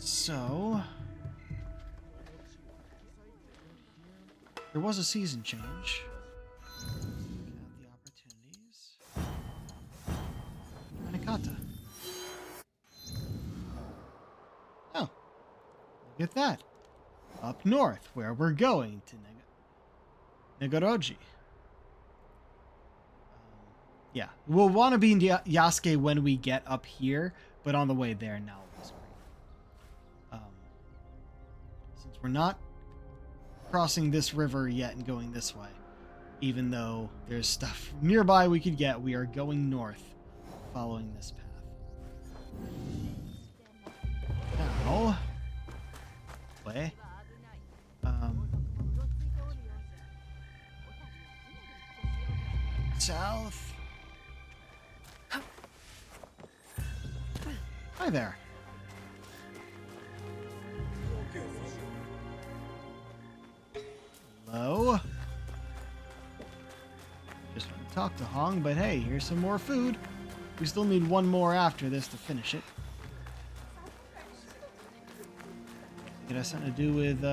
So there was a season change. The opportunities. Nakata. Oh, look at that. Up north, where we're going to Nagoroji. Yeah, we'll want to be in Yasuke when we get up here, but on the way there now. Since we're not crossing this river yet and going this way, even though there's stuff nearby we could get, we are going north, following this path. Now, way. South. Hi there. Hello. Just want to talk to Hong, but hey, here's some more food. We still need one more after this to finish it. It has something to do with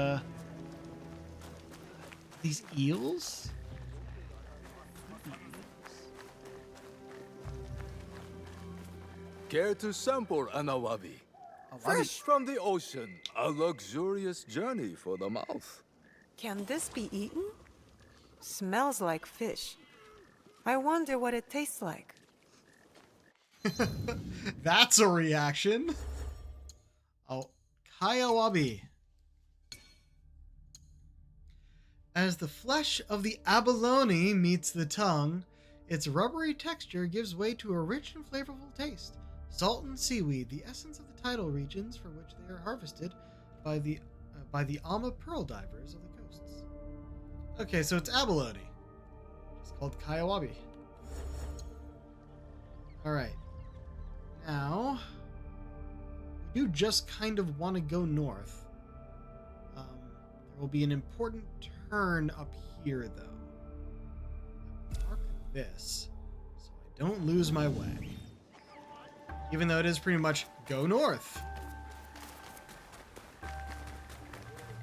These eels? Care to sample an awabi? Fresh from the ocean, a luxurious journey for the mouth. Can this be eaten? Smells like fish. I wonder what it tastes like. That's a reaction. Oh, Kaiawabi. As the flesh of the abalone meets the tongue, its rubbery texture gives way to a rich and flavorful taste. Salt and seaweed, the essence of the tidal regions for which they are harvested by the Ama pearl divers of the coasts. Okay, so it's abalone. It's called Kaiawabi. Alright. Now, we do just kind of want to go north. There will be an important turn up here, though. Mark this, so I don't lose my way. Even though it is pretty much go north.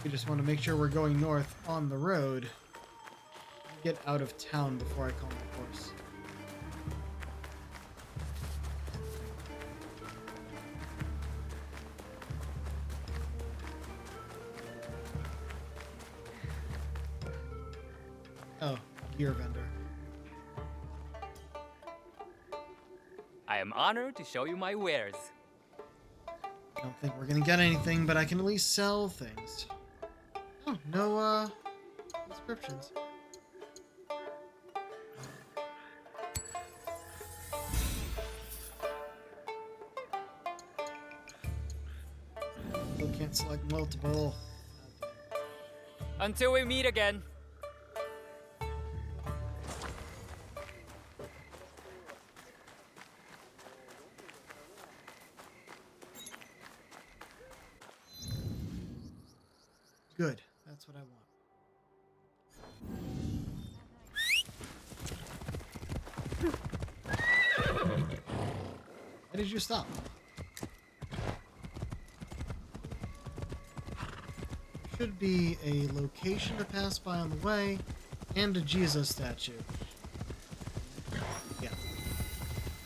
We just want to make sure we're going north on the road. Get out of town before I call my course. Oh, gear vendor. I am honored to show you my wares. I don't think we're gonna get anything, but I can at least sell things. Oh, no, inscriptions. Still can't select multiple. Until we meet again. Good. That's what I want. Why did you stop? There should be a location to pass by on the way, and a Jesus statue. Yeah.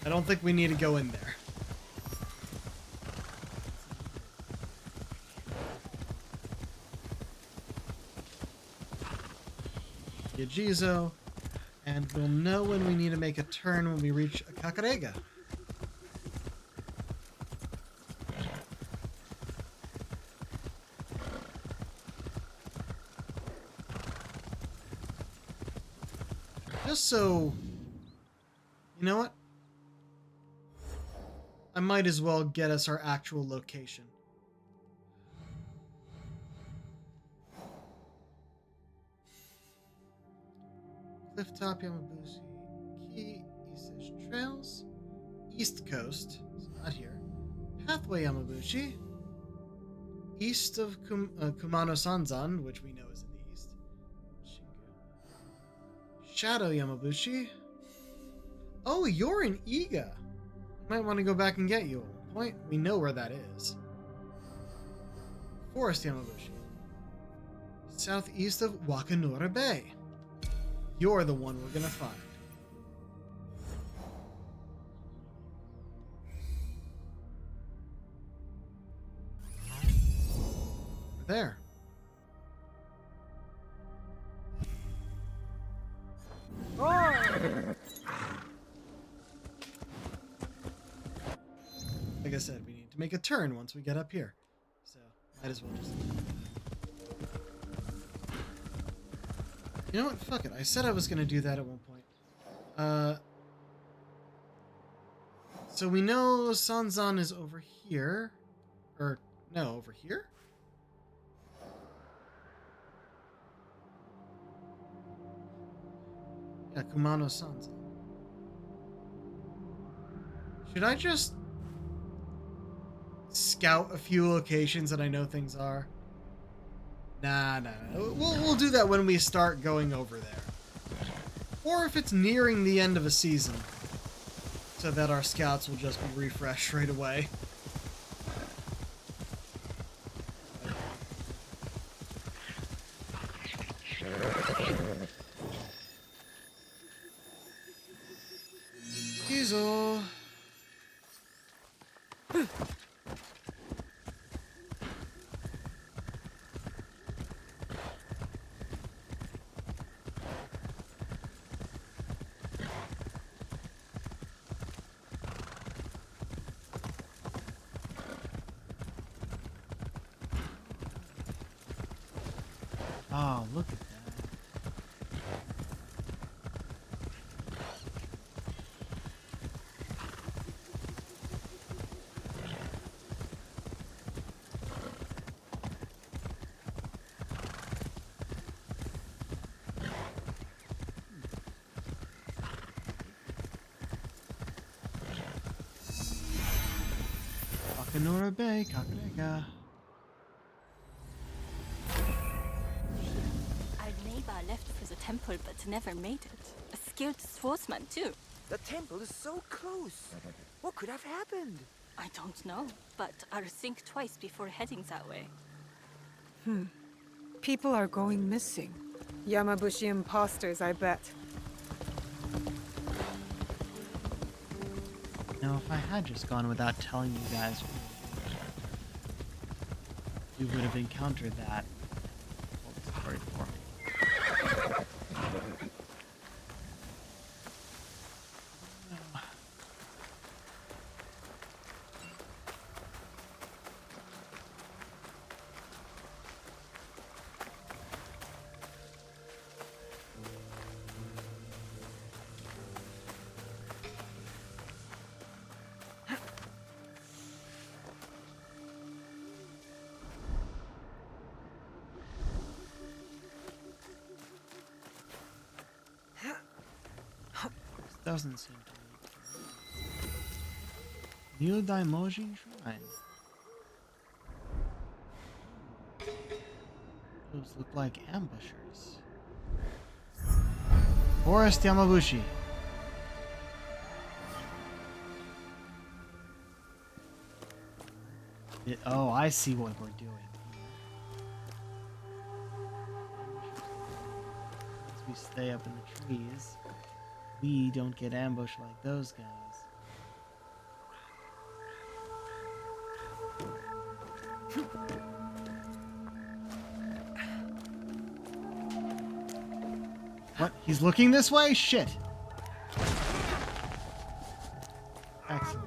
I don't think we need to go in there. Yajizo, and we'll know when we need to make a turn when we reach Kakarega. Just so... You know what? I might as well get us our actual location. Clifftop Yamabushi Key, East Trails, East Coast, it's not here. Pathway Yamabushi, east of Kumano Sanzan, which we know is in the east. Shingu. Shadow Yamabushi. Oh, you're in Iga. Might want to go back and get you at one point. We know where that is. Forest Yamabushi. Southeast of Wakanura Bay. You're the one we're gonna find. We're there. Like I said, we need to make a turn once we get up here. So, might as well just... You know what? Fuck it. I said I was going to do that at one point. So we know Sanzan is over here. Or, no, over here? Yeah, Kumano Sanzan. Should I just scout a few locations that I know things are? Nah. We'll do that when we start going over there. Or if it's nearing the end of a season. So that our scouts will just be refreshed right away. Oh, look at that. Bacanora Bay, Kakarega. Our neighbor left for the temple but never made it. A skilled swordsman too. The temple is so close. What could have happened? I don't know, but I'll think twice before heading that way. People are going missing. Yamabushi imposters, I bet. Now, if I had just gone without telling you guys, we would have encountered that. Hold the story for me. Doesn't seem to be. New Daimoji Shrine. Those look like ambushers. Forest Yamabushi. Oh, I see what we're doing. As we stay up in the trees, we don't get ambushed like those guys. What? He's looking this way? Shit. Excellent.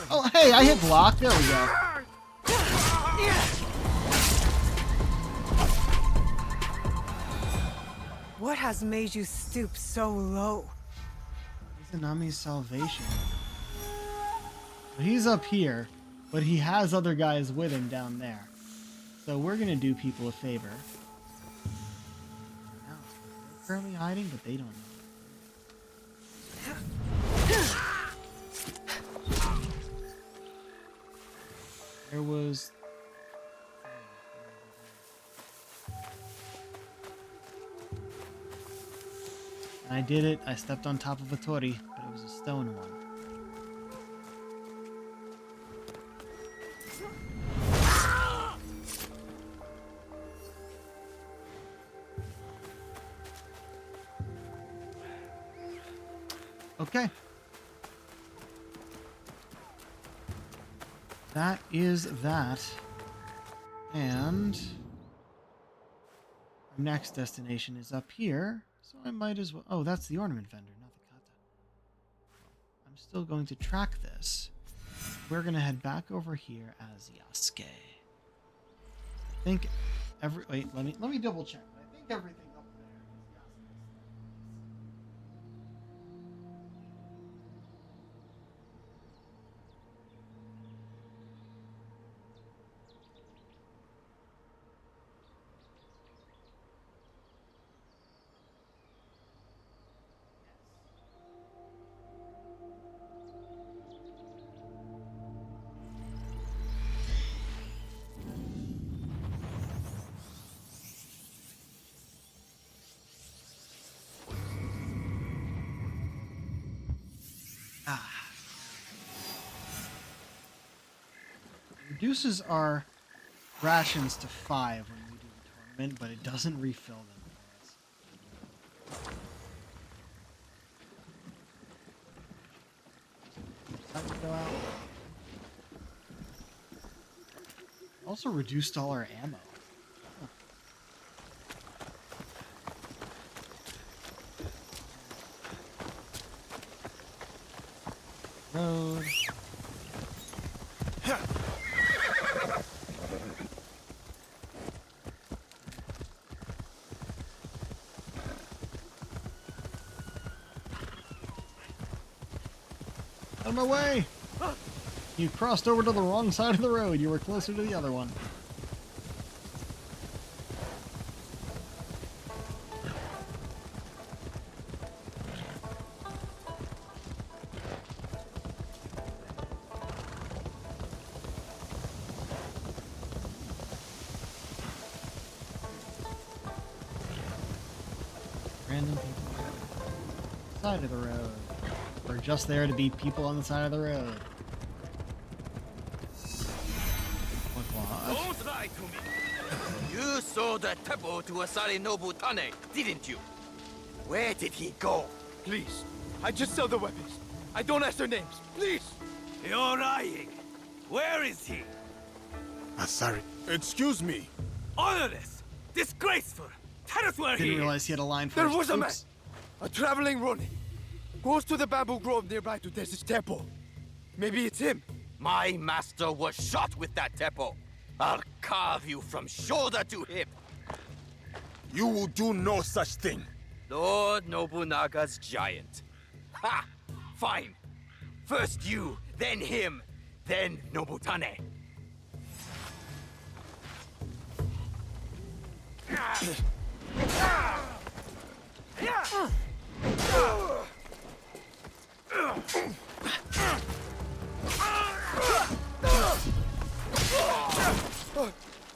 Oh, hey, I hit block. There we go. What has made you stoop so low? Izanami's salvation. He's up here, but he has other guys with him down there. So we're gonna do people a favor. Now, they're currently hiding, but they don't know. There was... And I did it. I stepped on top of a tori, but it was a stone one. Okay. That is that. And our next destination is up here, so I might as well... Oh, that's the ornament vendor, not the kata. I'm still going to track this. We're going to head back over here as Yasuke. I think Wait, let me double check. I think everything up there is Yasuke. Reduces our rations to 5 when we do the tournament, but it doesn't refill them for us. That would go out. Also reduced all our ammo. Road. Out of my way! You crossed over to the wrong side of the road. You were closer to the other one. Random people. Side of the road. We're just there to beat people on the side of the road. Don't lie to me. You sold the temple to Asari Nobutane, didn't you? Where did he go? Please, I just sell the weapons. I don't ask their names. Please. You're lying. Where is he? Asari. Excuse me. Honorless! Disgraceful! Tell us where he Didn't is! realize he had a line for There his was a man, troops. a traveling Ronin. Goes to the bamboo grove nearby to test his temple. Maybe it's him. My master was shot with that temple. I'll carve you from shoulder to hip. You will do no such thing. Lord Nobunaga's giant. Ha! Fine. First you, then him, then Nobutane.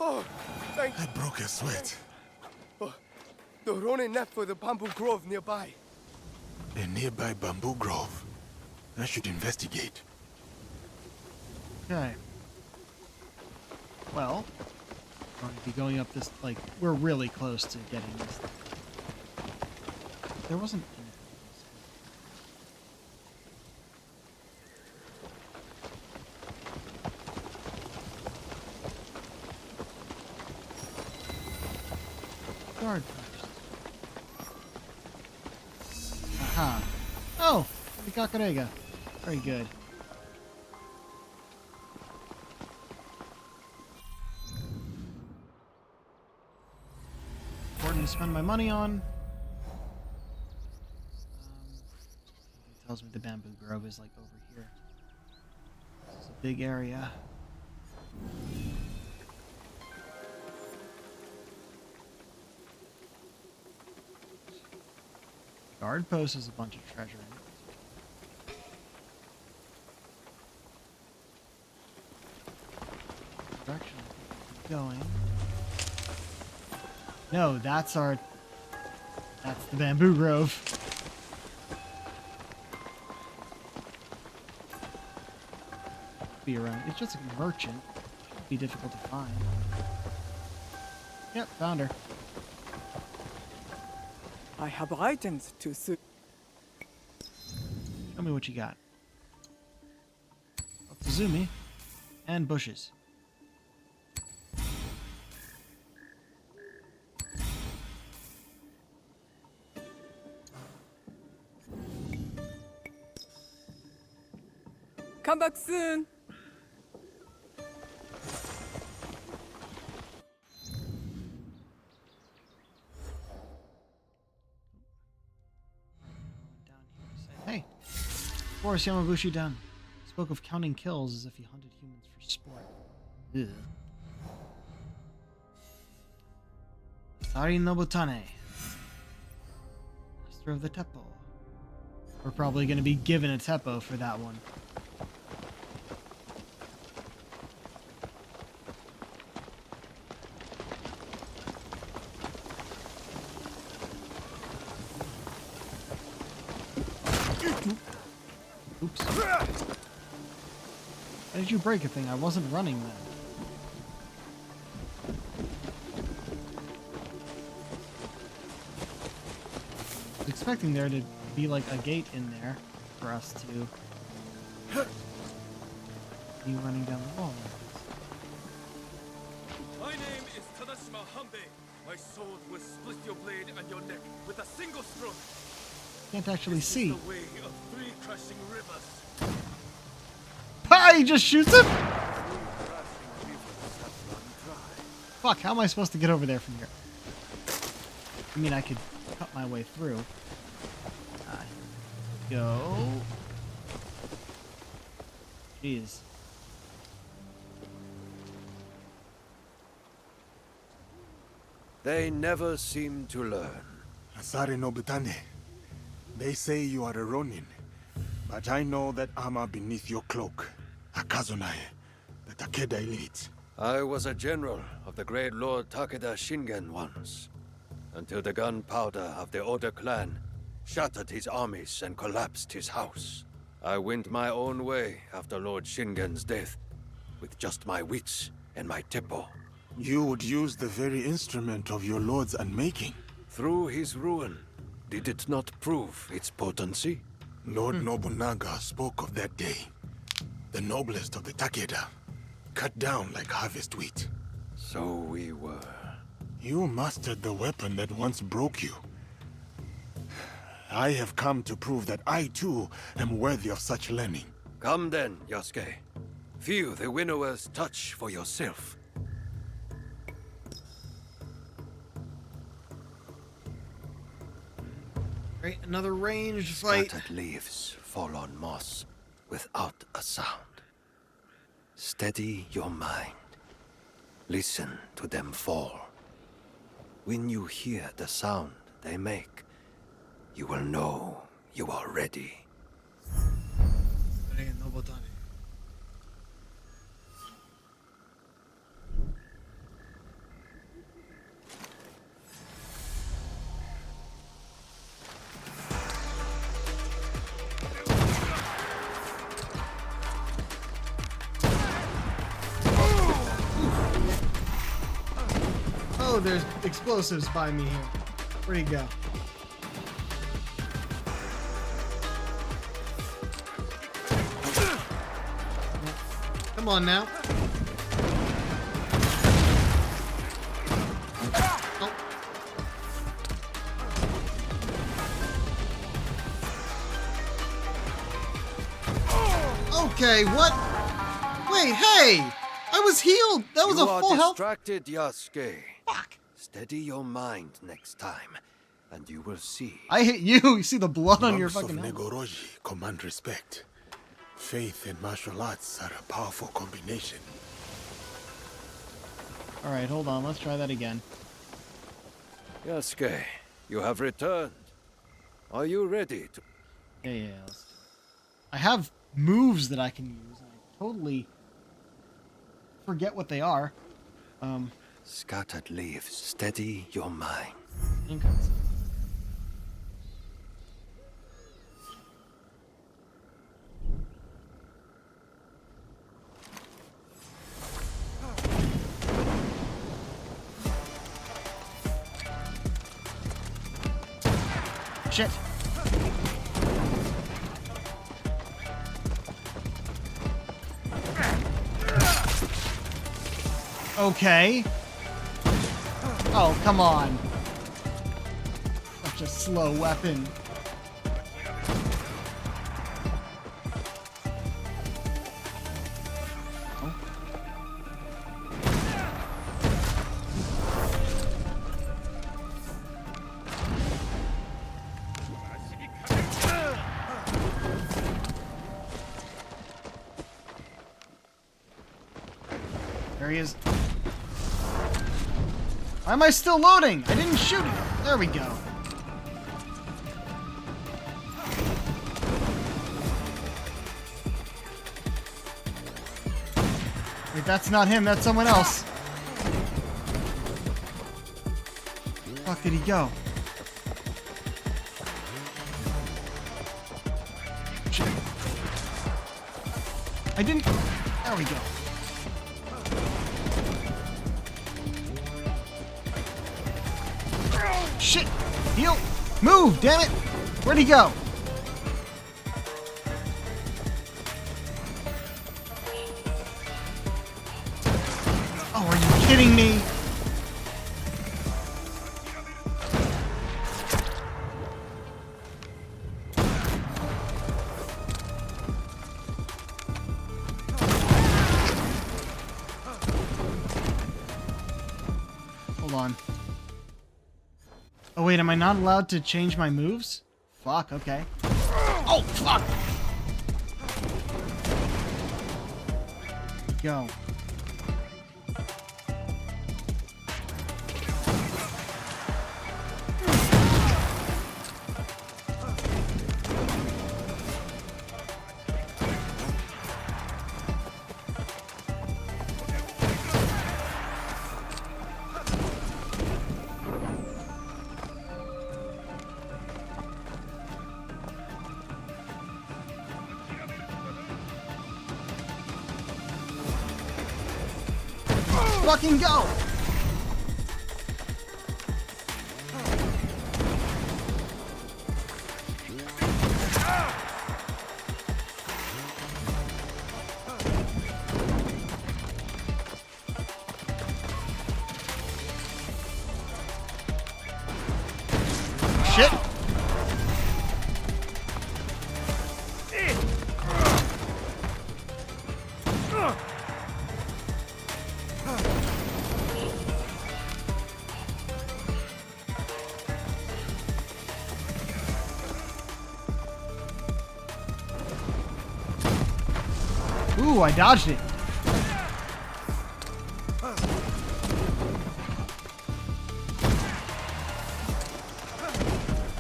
Oh, thank you. I broke a sweat. Oh, the Ronin left for the bamboo grove nearby. A nearby bamboo grove. I should investigate. Okay. Well, we're going to be going up this, like, we're really close to getting this thing. There wasn't anything else. Guard post. Aha. Oh! The Kakarega. Very good. Important to spend my money on. It tells me the bamboo grove is like over here. This is a big area. Guard post has a bunch of treasure in it. Direction I think we're going. No, that's the bamboo grove. Be around. It's just a merchant. Shouldn't be difficult to find. Yep, found her. I have items to suit. Show me what you got. Tsuzumi and bushes. Come back soon. Hey, Boris Yamabushi done. Spoke of counting kills as if he hunted humans for sport. Ugh. Asari Nobutane, master of the Teppo. We're probably going to be given a Teppo for that one. Oop. Oops. Why did you break a thing? I wasn't running then. I was expecting there to be like a gate in there for us to be running down the wall. My name is Tadashima Hanbei. My sword will split your blade and your neck with a single stroke. Can't actually see. The way of 3 crashing rivers. Ah, he just shoots him? Fuck, how am I supposed to get over there from here? I mean, I could cut my way through. Here we go. Jeez. They never seem to learn. Asari Nobutane, they say you are a Ronin, but I know that armor beneath your cloak. Akazunae, the Takeda elite. I was a general of the great Lord Takeda Shingen once, until the gunpowder of the Oda clan shattered his armies and collapsed his house. I went my own way after Lord Shingen's death, with just my wits and my teppo. You would use the very instrument of your lord's unmaking. Through his ruin, did it not prove its potency? Lord Nobunaga spoke of that day. The noblest of the Takeda, cut down like harvest wheat. So we were. You mastered the weapon that once broke you. I have come to prove that I too am worthy of such learning. Come then, Yasuke. Feel the winnower's touch for yourself. Right, another ranged fight. Scattered leaves fall on moss without a sound. Steady your mind. Listen to them fall. When you hear the sound they make, you will know you are ready. Oh, there's explosives by me here. Where'd he go? Come on now. Oh. Okay, what? Wait, hey! I was healed! That was a full health. You are distracted, Yasuke. Fuck. Steady your mind next time, and you will see. I hit you! You see the blood on your fucking Monks head. of Negoroji command respect. Faith and martial arts are a powerful combination. Alright, hold on. Let's try that again. Yasuke, you have returned. Are you ready to... Yeah. I have moves that I can use. I totally forget what they are. Scattered leaves, steady your mind. Shit. Okay. Oh, come on. Such a slow weapon. Oh. There he is. Why am I still loading? I didn't shoot it. There we go. Wait, that's not him. That's someone else. Where the fuck did he go? Shit. I didn't... There we go. Shit! Heal! Move, damn it! Where'd he go? Oh, are you kidding me? Hold on. Oh wait, am I not allowed to change my moves? Fuck, okay. Oh, fuck! Go. Fucking go! Shit! Ooh, I dodged it.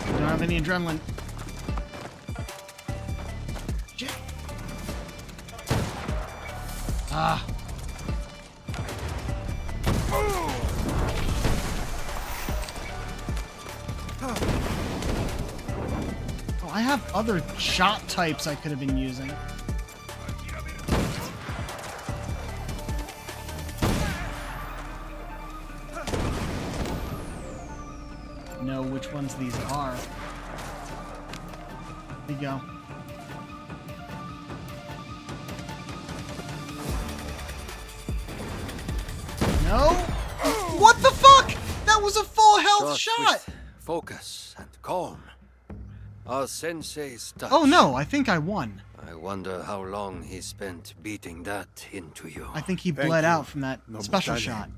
Don't have any adrenaline. Shit. Ah. Oh, I have other shot types I could have been using. Know which ones these are. There you go. No? What the fuck? That was a full health shot! With focus and calm. Our sensei's touch. Oh no, I think I won. I wonder how long he spent beating that into you. I think he Thank bled you, out from that special Nobutane. shot.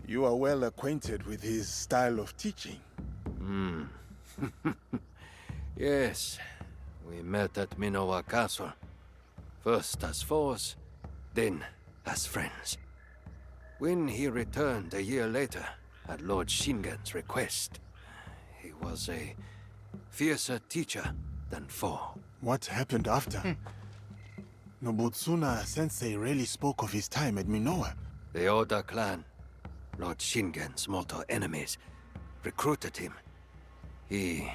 You are well acquainted with his style of teaching. Hmm. Yes. We met at Minowa Castle. First as foes, then as friends. When he returned a year later, at Lord Shingen's request, he was a fiercer teacher than foe. What happened after? Nobutsuna Sensei rarely spoke of his time at Minowa. The Oda clan, Lord Shingen's mortal enemies, recruited him. He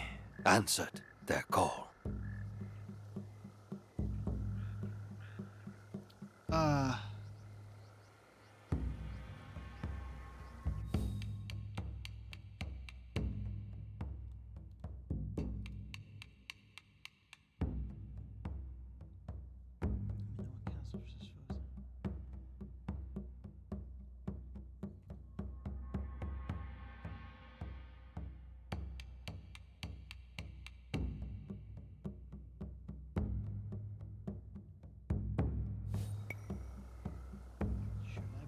answered their call.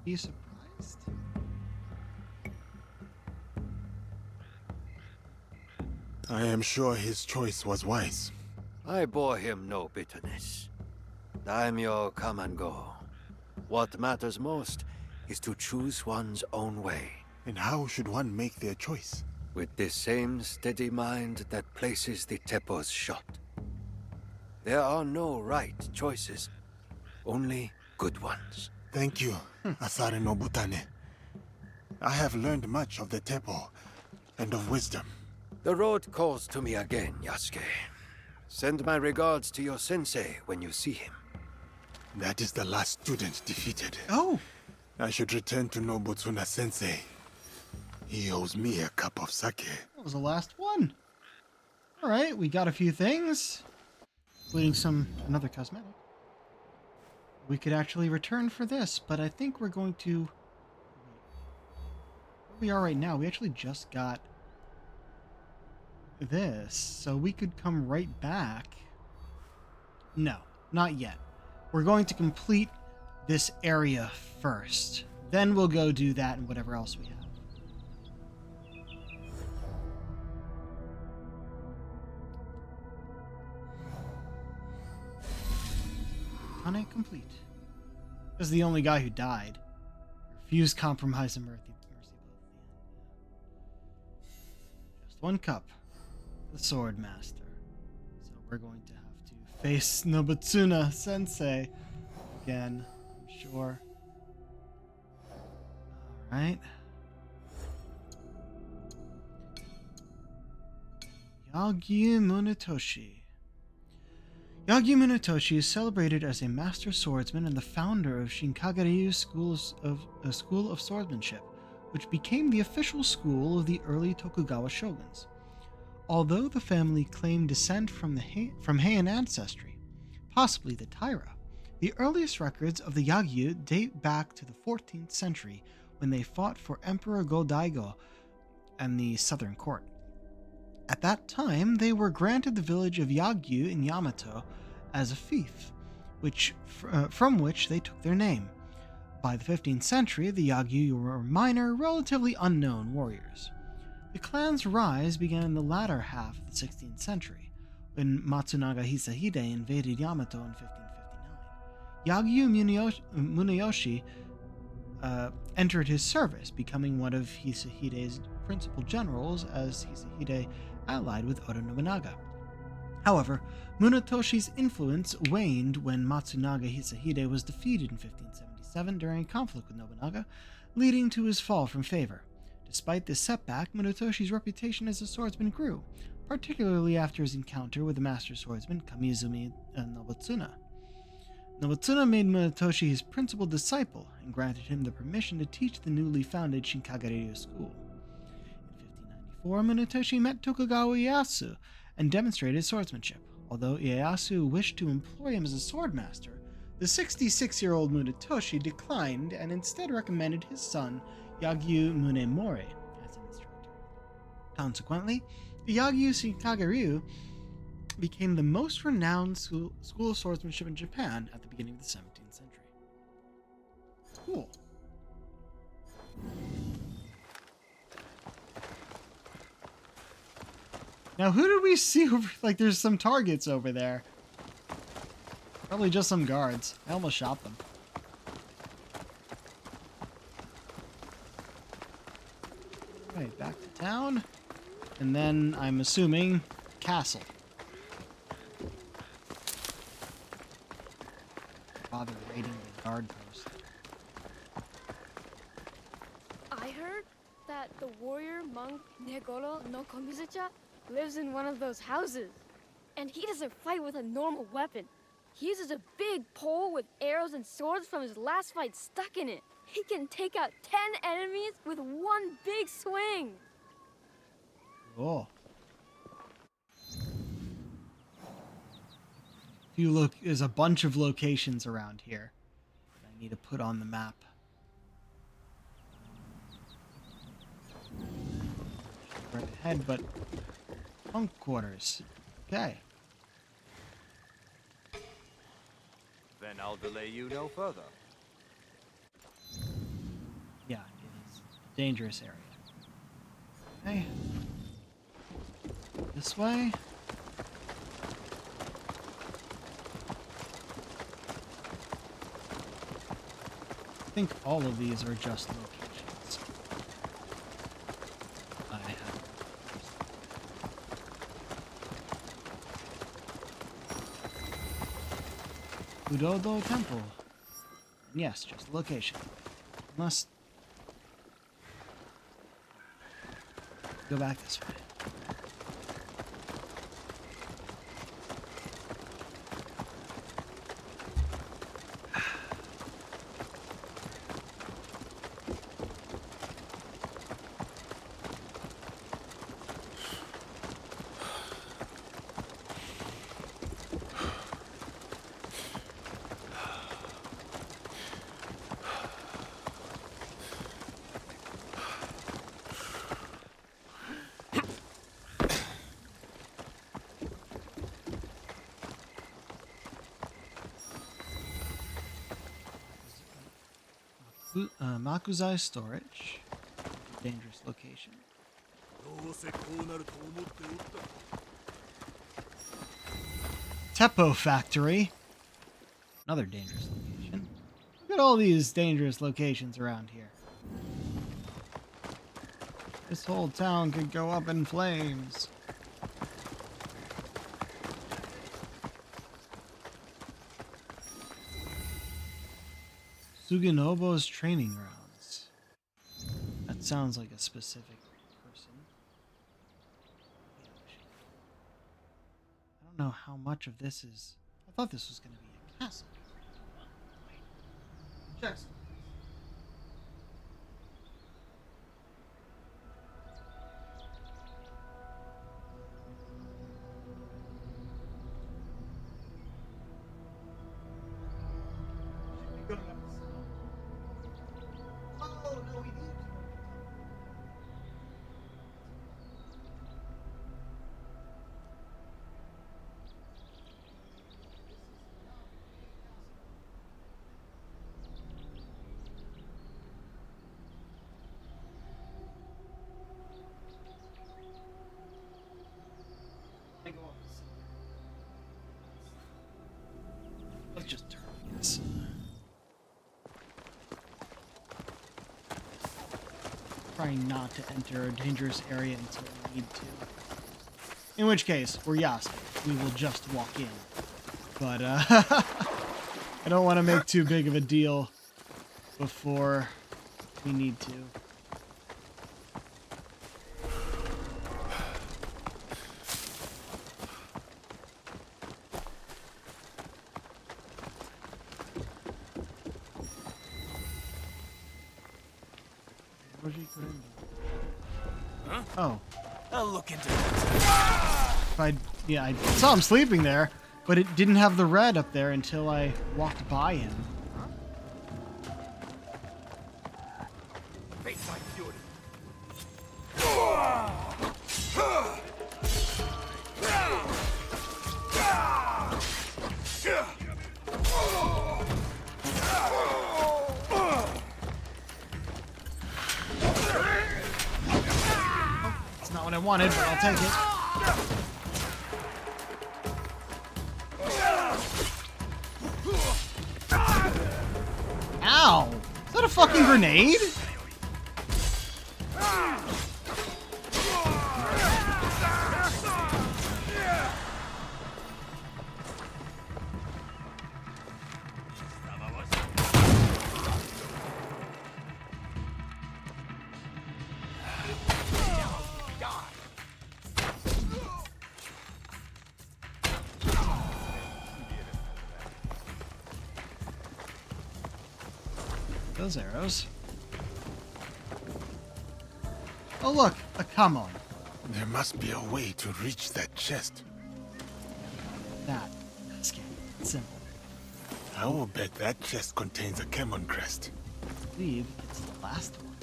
Be surprised. I am sure his choice was wise. I bore him no bitterness. Daimyo come and go. What matters most is to choose one's own way. And how should one make their choice? With the same steady mind that places the Teppo's shot. There are no right choices, only good ones. Thank you, Asare Nobutane. I have learned much of the Teppo and of wisdom. The road calls to me again, Yasuke. Send my regards to your sensei when you see him. That is the last student defeated. Oh! I should return to Nobutsuna Sensei. He owes me a cup of sake. That was the last one. Alright, we got a few things. Including another cosmetic. We could actually return for this, but I think we're going to... Where we are right now, we actually just got this, so we could come right back. No, not yet. We're going to complete this area first. Then we'll go do that and whatever else we have. Tane complete. This is the only guy who died. Refused compromise and mercy both at the end. Just one cup. The Sword Master. So we're going to have to face Nobutsuna Sensei again, I'm sure. Alright. Yagyu Munetoshi. Yagyu Munetoshi is celebrated as a master swordsman and the founder of Shinkagari School of Swordsmanship, which became the official school of the early Tokugawa shoguns. Although the family claimed descent from Heian ancestry, possibly the Taira, the earliest records of the Yagyu date back to the 14th century when they fought for Emperor Go-Daigo and the southern court. At that time, they were granted the village of Yagyu in Yamato as a fief, from which they took their name. By the 15th century, the Yagyu were minor, relatively unknown warriors. The clan's rise began in the latter half of the 16th century, when Matsunaga Hisahide invaded Yamato in 1559. Yagyu Muneyoshi entered his service, becoming one of Hisahide's principal generals as Hisahide allied with Oda Nobunaga. However, Munetoshi's influence waned when Matsunaga Hisahide was defeated in 1577 during a conflict with Nobunaga, leading to his fall from favor. Despite this setback, Munetoshi's reputation as a swordsman grew, particularly after his encounter with the master swordsman Kamizumi Nobutsuna. Nobutsuna made Munetoshi his principal disciple and granted him the permission to teach the newly founded Shinkagari School. In 1594, Munetoshi met Tokugawa Ieyasu and demonstrated swordsmanship. Although Ieyasu wished to employ him as a swordmaster, the 66-year-old Munetoshi declined and instead recommended his son Yagyu Munemori as an instructor. Consequently, the Yagyu Shinkagari became the most renowned school of swordsmanship in Japan at the beginning of the 17th century. Cool. Now, who did we see over... Like, there's some targets over there. Probably just some guards. I almost shot them. Alright, back to town. And then, I'm assuming, castle. Bother raiding the guard post. I heard that the warrior monk Negoro no Komizucha lives in one of those houses. And he doesn't fight with a normal weapon. He uses a big pole with arrows and swords from his last fight stuck in it. He can take out 10 enemies with one big swing. Cool. There's a bunch of locations around here that I need to put on the map. Right ahead, but monk quarters. Okay. Then I'll delay you no further. Yeah, it is a dangerous area. Okay. This way. I think all of these are just locations. I have. Udodo Temple. And yes, just a location. Must go back this way. Makuzai storage. Dangerous location. Teppo factory. Another dangerous location. Look at all these dangerous locations around here. This whole town could go up in flames. Suginobo's training grounds. That sounds like a specific person. I don't know how much of this is... I thought this was going to be a castle. Wait. Check. Let's just turn this. Trying not to enter a dangerous area until we need to. In which case, we're Yasuke. We will just walk in. But, I don't want to make too big of a deal before we need to. Huh? Oh. I'll look into that. Yeah, I saw him sleeping there, but it didn't have the red up there until I walked by him. Face my fury. It's not what I wanted, but I'll take it. Ow! Is that a fucking grenade? Those arrows. Oh look, a Kamon. There must be a way to reach that chest. That's simple. I will bet that chest contains a Kemon crest. I believe it's the last one.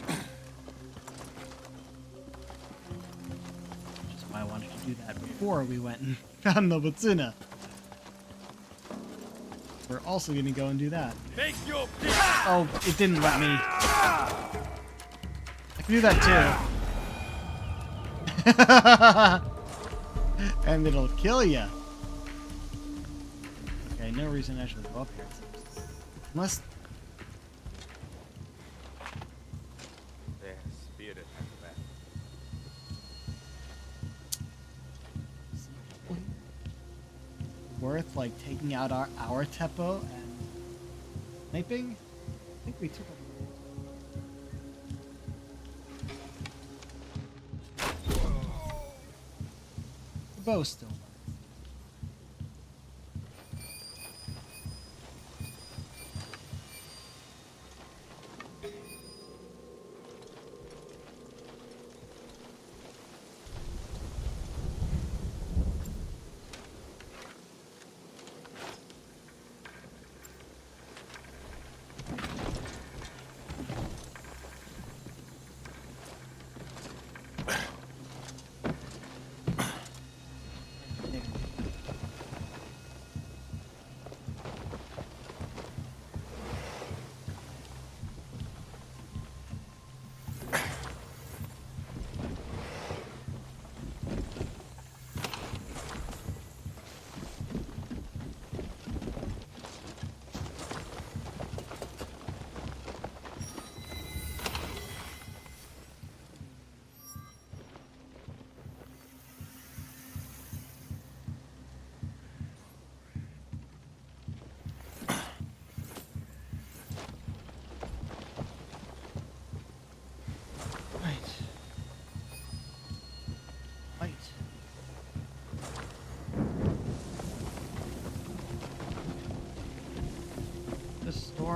Which is why I wanted to do that before we went and found Nobutsuna. We're also gonna go and do that. Make your Oh, it didn't let me. I can do that too. And it'll kill you. Okay, no reason to actually go up here. Unless... Their spirit has left. worth like taking out our Teppo and sniping? I think we took the bow still.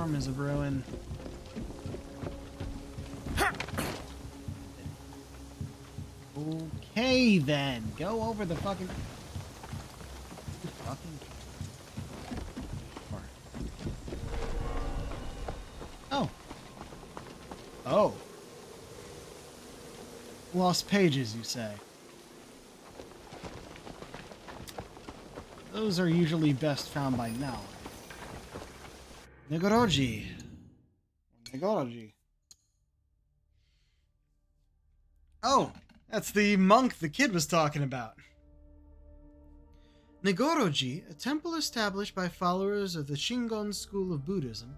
farm is a ruin. Okay, then. Go over the fucking... Oh. Oh. Lost pages, you say? Those are usually best found by now. Negoroji. Negoroji. Oh, that's the monk the kid was talking about. Negoroji, a temple established by followers of the Shingon school of Buddhism,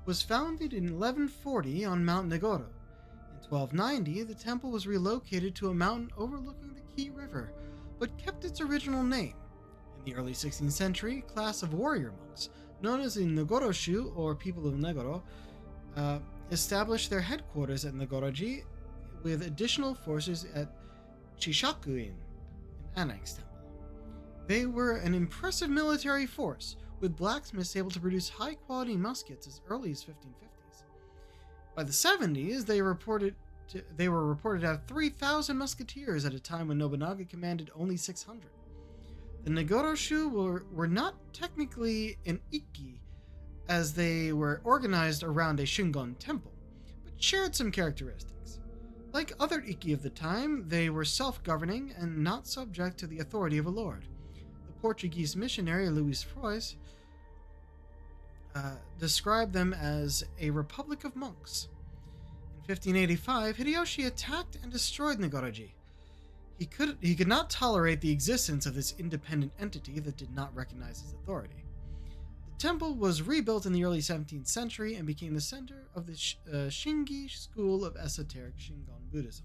was founded in 1140 on Mount Negoro. In 1290, the temple was relocated to a mountain overlooking the Kii River, but kept its original name. In the early 16th century, a class of warrior monks, known as the Negoroshu, or people of Negoro, established their headquarters at Negoroji, with additional forces at Chishakuin, an annex temple. They were an impressive military force, with blacksmiths able to produce high-quality muskets as early as 1550s. By the 70s, they were reported to have 3,000 musketeers at a time when Nobunaga commanded only 600. The Negoroshu were not technically an ikki, as they were organized around a Shingon temple, but shared some characteristics. Like other ikki of the time, they were self-governing and not subject to the authority of a lord. The Portuguese missionary Luís Frois described them as a republic of monks. In 1585, Hideyoshi attacked and destroyed Negoroji. He could not tolerate the existence of this independent entity that did not recognize his authority. The temple was rebuilt in the early 17th century and became the center of the Shingi school of esoteric Shingon Buddhism.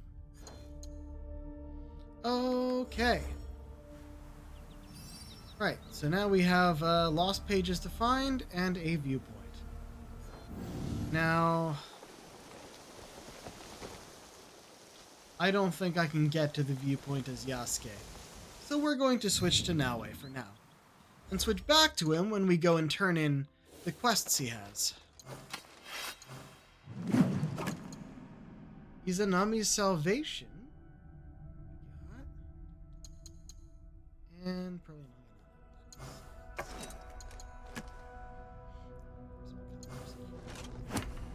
Okay. Right, so now we have lost pages to find and a viewpoint. Now, I don't think I can get to the viewpoint as Yasuke, so we're going to switch to Naoe for now, and switch back to him when we go and turn in the quests he has. Izanami's Salvation. And probably not.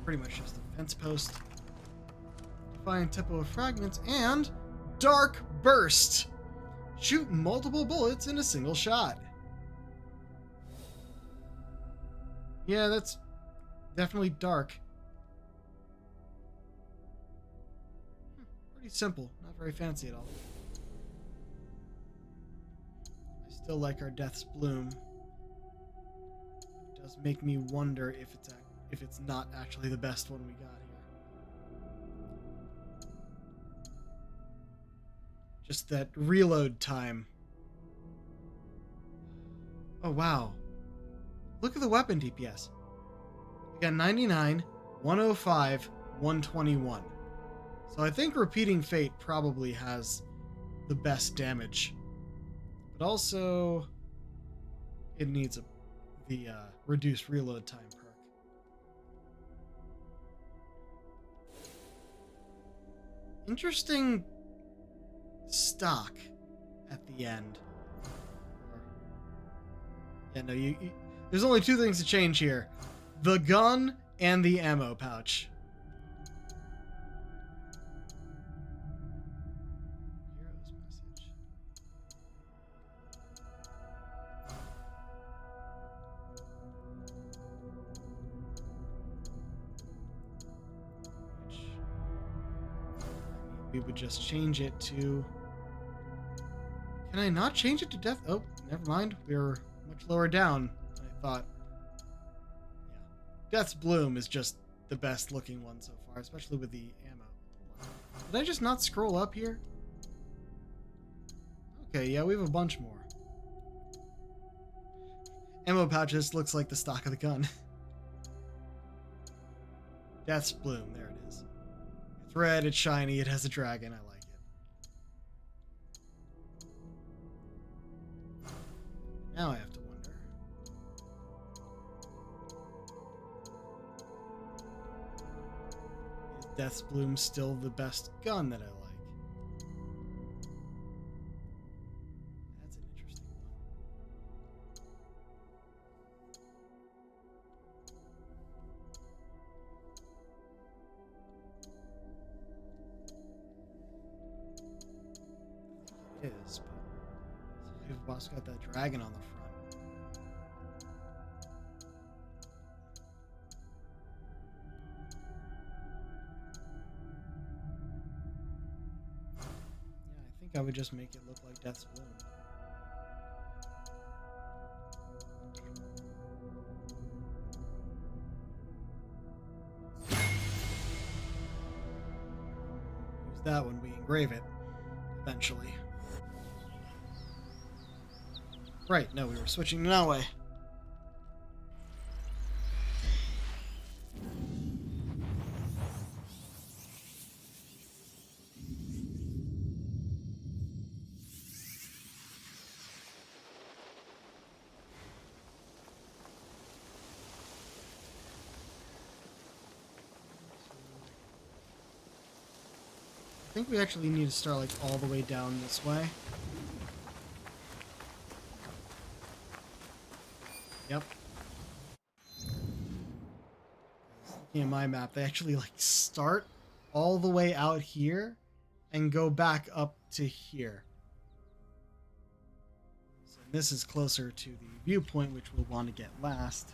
Pretty much just a fence post. Find Temple of Fragments and Dark Burst. Shoot multiple bullets in a single shot. Yeah, that's definitely dark. Pretty simple, not very fancy at all. I still like our Death's Bloom. It does make me wonder if it's not actually the best one we got here. Just that reload time. Oh wow. Look at the weapon DPS. We got 99, 105, 121. So I think Repeating Fate probably has the best damage. But also it needs the reduced reload time perk. Interesting stock at the end. Yeah, no, there's only two things to change here. The gun and the ammo pouch. Hero's message. We would just change it to... Can I not change it to death? Oh, never mind. We're much lower down than I thought. Yeah. Death's Bloom is just the best looking one so far, especially with the ammo. Did I just not scroll up here? Okay, yeah, we have a bunch more. Ammo pouches looks like the stock of the gun. Death's Bloom, there it is. It's red, it's shiny, it has a dragon, I like it. Now I have to wonder. Death's Bloom's still the best gun that I like. That's an interesting one. It is, but we've also got that dragon on the front. I would just make it look like Death's Bloom. Use that when we engrave it, eventually. Right, no, we were switching to Naue. I think we actually need to start like all the way down this way. Yep. Looking at my map, they actually like start all the way out here and go back up to here. So this is closer to the viewpoint, which we'll want to get last,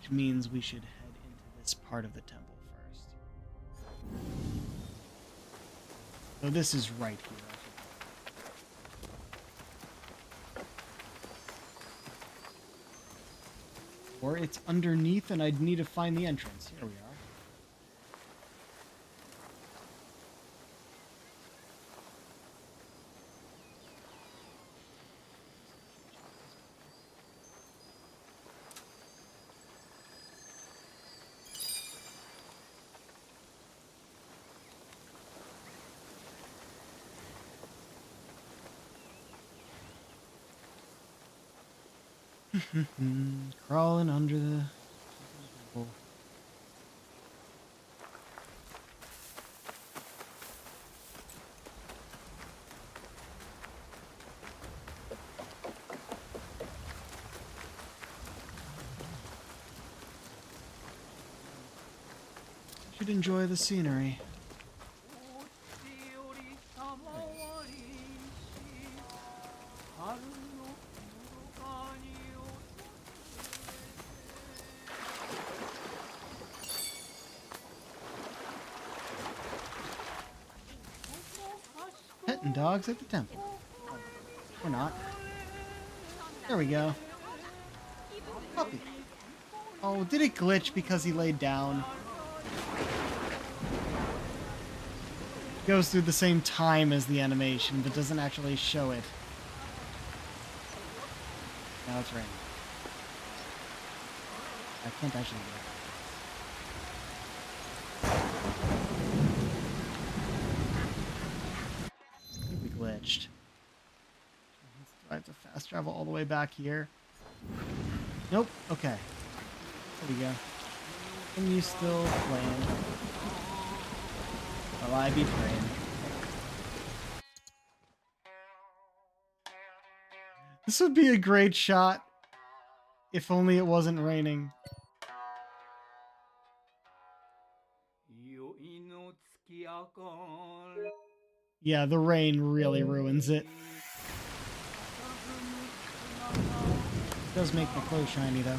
which means we should head into this part of the temple first. So this is right here. Or it's underneath and I'd need to find the entrance. Here we are. Crawling under the temple. Should enjoy the scenery. Petting dogs at the temple. Or not. There we go. Puppy. Oh, did it glitch because he laid down? Goes through the same time as the animation, but doesn't actually show it. Now it's raining. I can't actually do it. Glitched. Let's drive to fast travel all the way back here. Nope. Okay. There we go. Can you still playing? Will I be praying? This would be a great shot if only it wasn't raining. Yeah, the rain really ruins it. It does make the clothes shiny, though.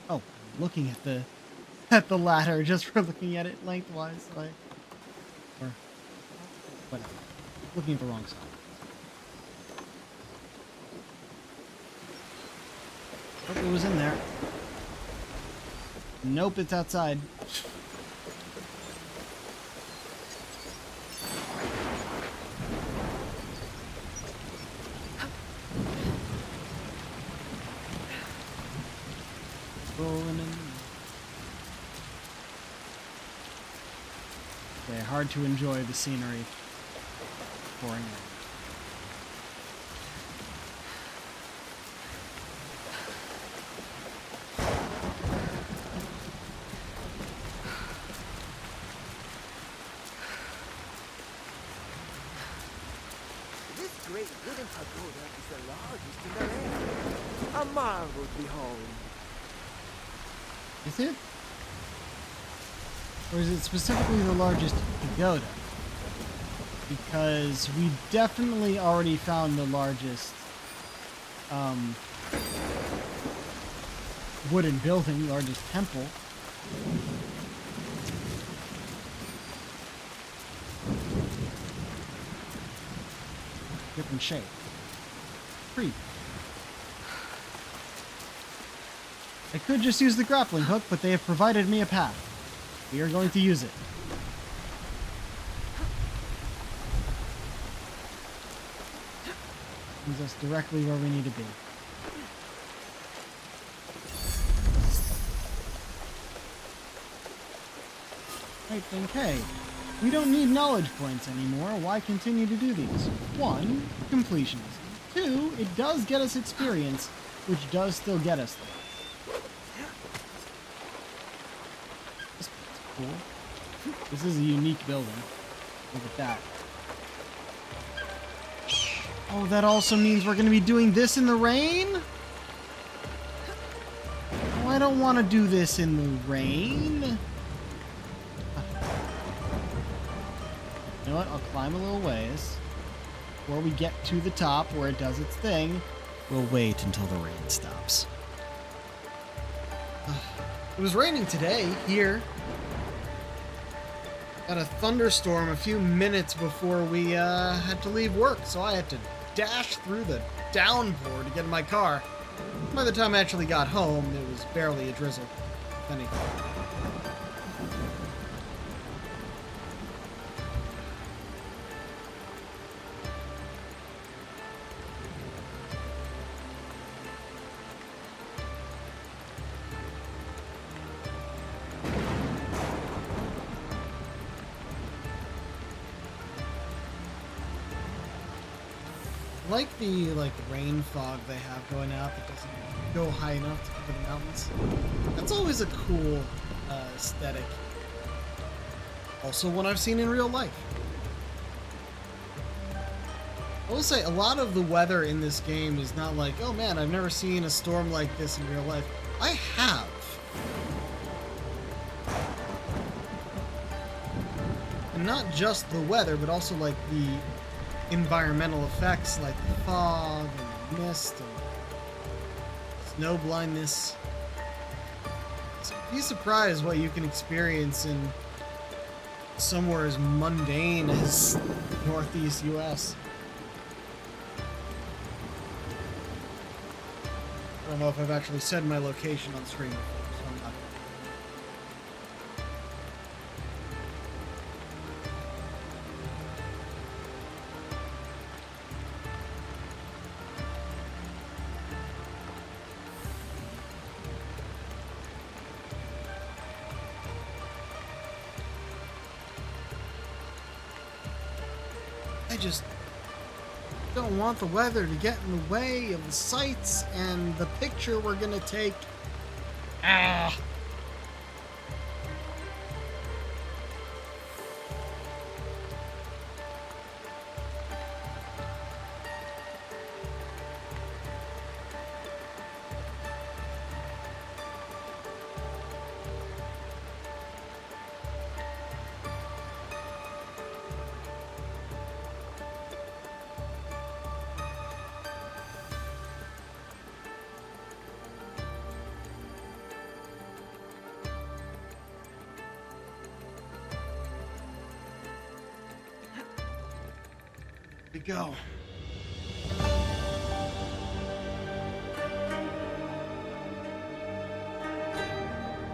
Oh, I'm looking at the ladder just for looking at it lengthwise. So or whatever. Looking at the wrong side. Oh, it was in there. Nope, it's outside. Rolling in. Okay, hard to enjoy the scenery pouring in. This great wooden pagoda is the largest in the land. A marvel to behold. Is it? Or is it specifically the largest pagoda? Because we definitely already found the largest wooden building, largest temple. Different shape. Creep. I could just use the grappling hook, but they have provided me a path. We are going to use it. Brings us directly where we need to be. Right, then, okay. We don't need knowledge points anymore. Why continue to do these? 1, completionism. 2, it does get us experience, which does still get us there. This is cool. This is a unique building. Look at that. Oh, that also means we're going to be doing this in the rain? Oh, I don't want to do this in the rain. You know what? I'll climb a little ways. Before we get to the top where it does its thing, we'll wait until the rain stops. It was raining today here. Had a thunderstorm a few minutes before we had to leave work, so I had to dash through the downpour to get in my car. By the time I actually got home, it was barely a drizzle, if anything. I like the rain fog they have going out that doesn't go high enough to cover the mountains. That's always a cool aesthetic. Also one I've seen in real life. I will say a lot of the weather in this game is not like, oh man, I've never seen a storm like this in real life. I have. And not just the weather, but also like the environmental effects like the fog and the mist and snow blindness. So be surprised what you can experience in somewhere as mundane as Northeast US. I don't know if I've actually said my location on stream before, so I'm not. I just don't want the weather to get in the way of the sights and the picture we're gonna take. Ah! We go.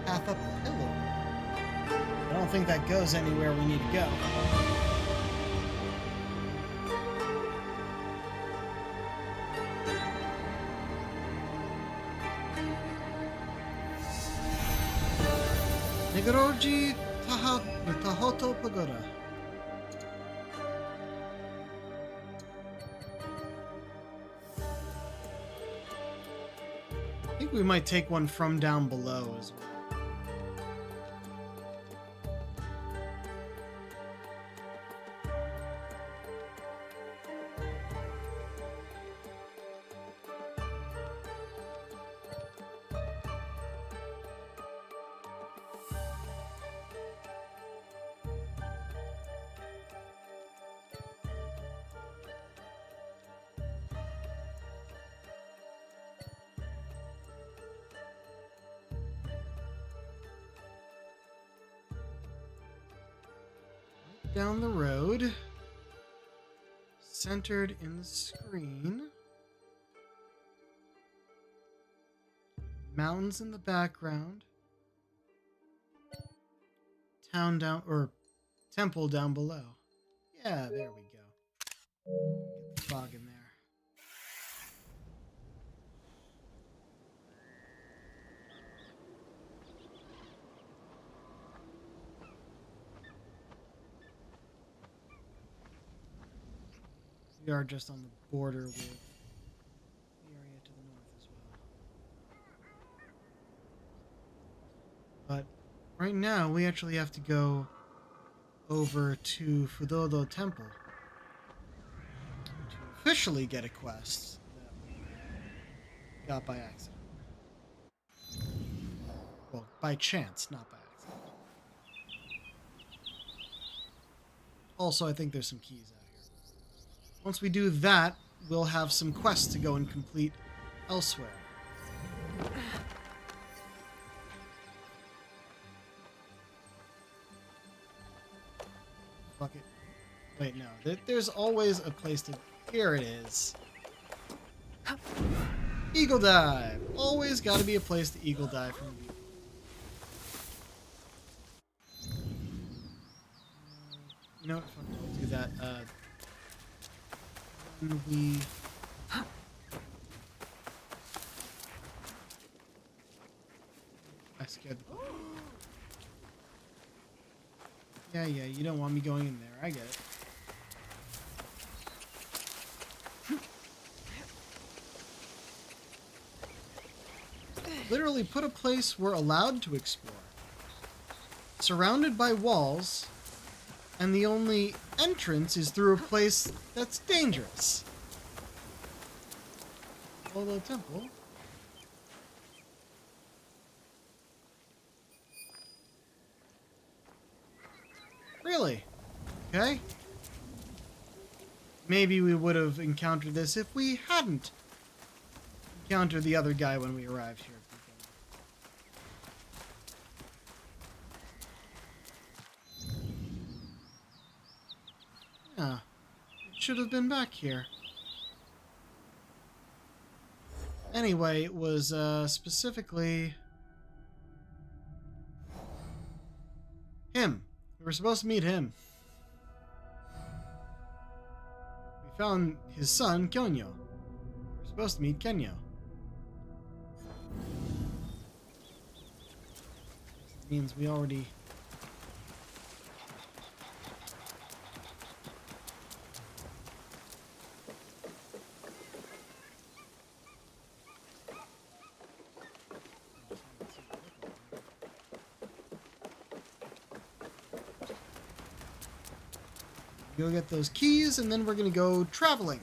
Path up the hill. I don't think that goes anywhere we need to go. Negoroji Tahoto Pagoda. I think we might take one from down below as well. Down the road, centered in the screen, mountains in the background, town down, or temple down below. Yeah, there we go. Get the fog in there. We are just on the border with the area to the north as well. But right now, we actually have to go over to Fudodo Temple to officially get a quest that we got by accident. Well, by chance, not by accident. Also, I think there's some keys out here. Once we do that, we'll have some quests to go and complete elsewhere. Fuck it. Wait, no. There's always a place to... Here it is. Eagle dive. Always got to be a place to eagle dive from the... You know what? Fuck it, I'll do that. When we... I scared the... Yeah, you don't want me going in there. I get it. Literally put a place we're allowed to explore. Surrounded by walls, and the only entrance is through a place that's dangerous. Although temple. Really? Okay. Maybe we would have encountered this if we hadn't encountered the other guy when we arrived here. Yeah, it should have been back here. Anyway, it was specifically him. We were supposed to meet him. We found his son, Kyonyo. We were supposed to meet Kenyo. This means we already... Go get those keys, and then we're gonna go traveling.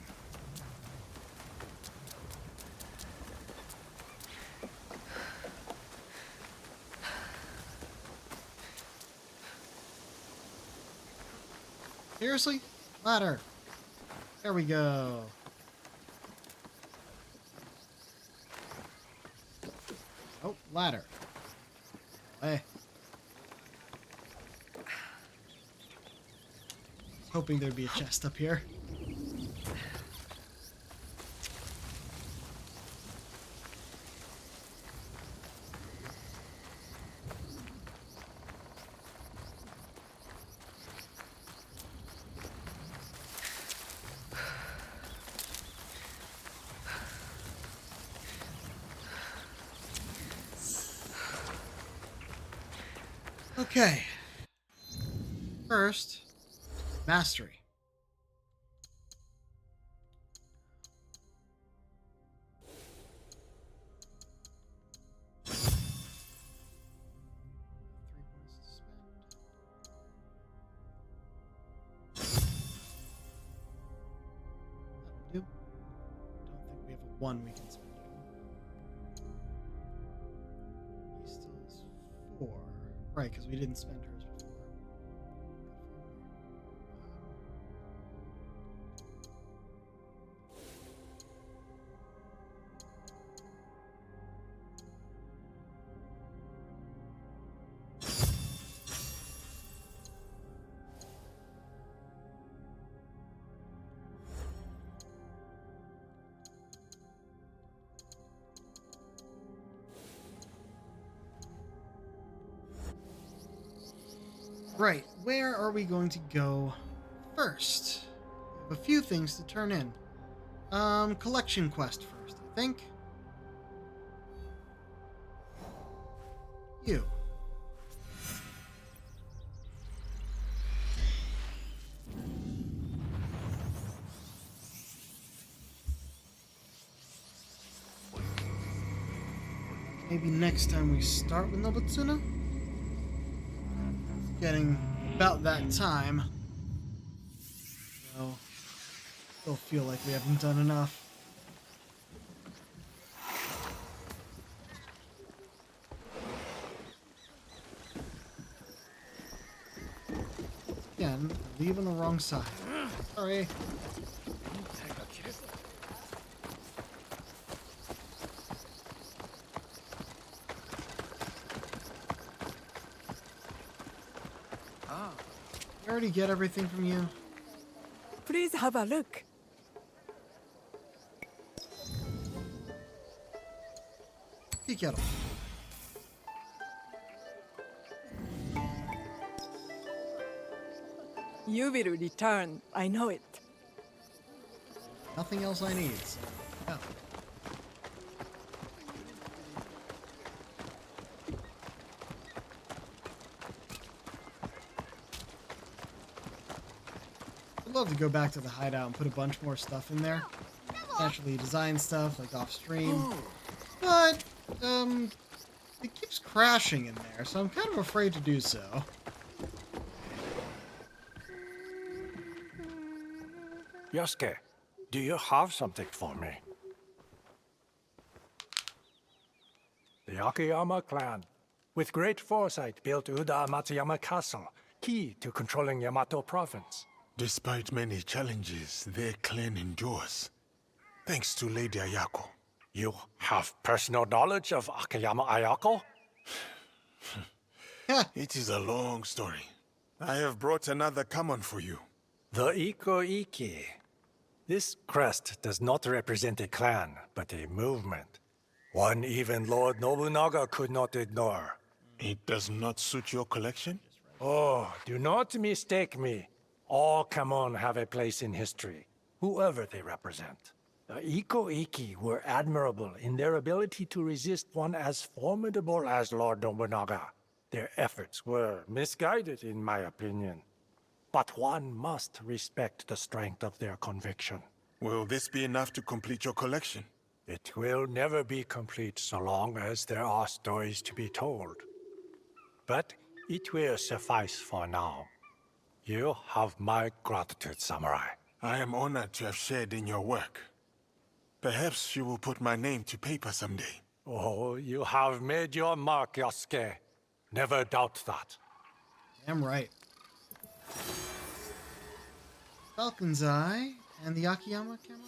Seriously? Ladder. There we go. Oh, ladder. Hey. Hoping there'd be a chest up here. Okay. First, mastery. 1 we can spend. He still has 4. Right, because we didn't spend hers before. Right, where are we going to go first? We have a few things to turn in. Collection quest first, I think. You. Maybe next time we start with Nobutsuna? Getting about that time. So, still feel like we haven't done enough. Again, leave on the wrong side. Sorry. I already get everything from you. Please have a look. Tea kettle. You will return, I know it. Nothing else I need. So, yeah. I'd love to go back to the hideout and put a bunch more stuff in there. Naturally design stuff like off stream. But it keeps crashing in there, so I'm kind of afraid to do so. Yosuke, do you have something for me? The Akiyama clan, with great foresight, built Uda Matsuyama Castle, key to controlling Yamato province. Despite many challenges, their clan endures. Thanks to Lady Ayako. You have personal knowledge of Akiyama Ayako? It is a long story. I have brought another common for you. The Iko-Iki. This crest does not represent a clan, but a movement. One even Lord Nobunaga could not ignore. It does not suit your collection? Oh, do not mistake me. All Kamon have a place in history, whoever they represent. The Iko-Iki were admirable in their ability to resist one as formidable as Lord Nobunaga. Their efforts were misguided, in my opinion. But one must respect the strength of their conviction. Will this be enough to complete your collection? It will never be complete so long as there are stories to be told. But it will suffice for now. You have my gratitude, Samurai. I am honored to have shared in your work. Perhaps you will put my name to paper someday. Oh, you have made your mark, Yosuke. Never doubt that. Damn right. Falcon's Eye and the Akiyama Camel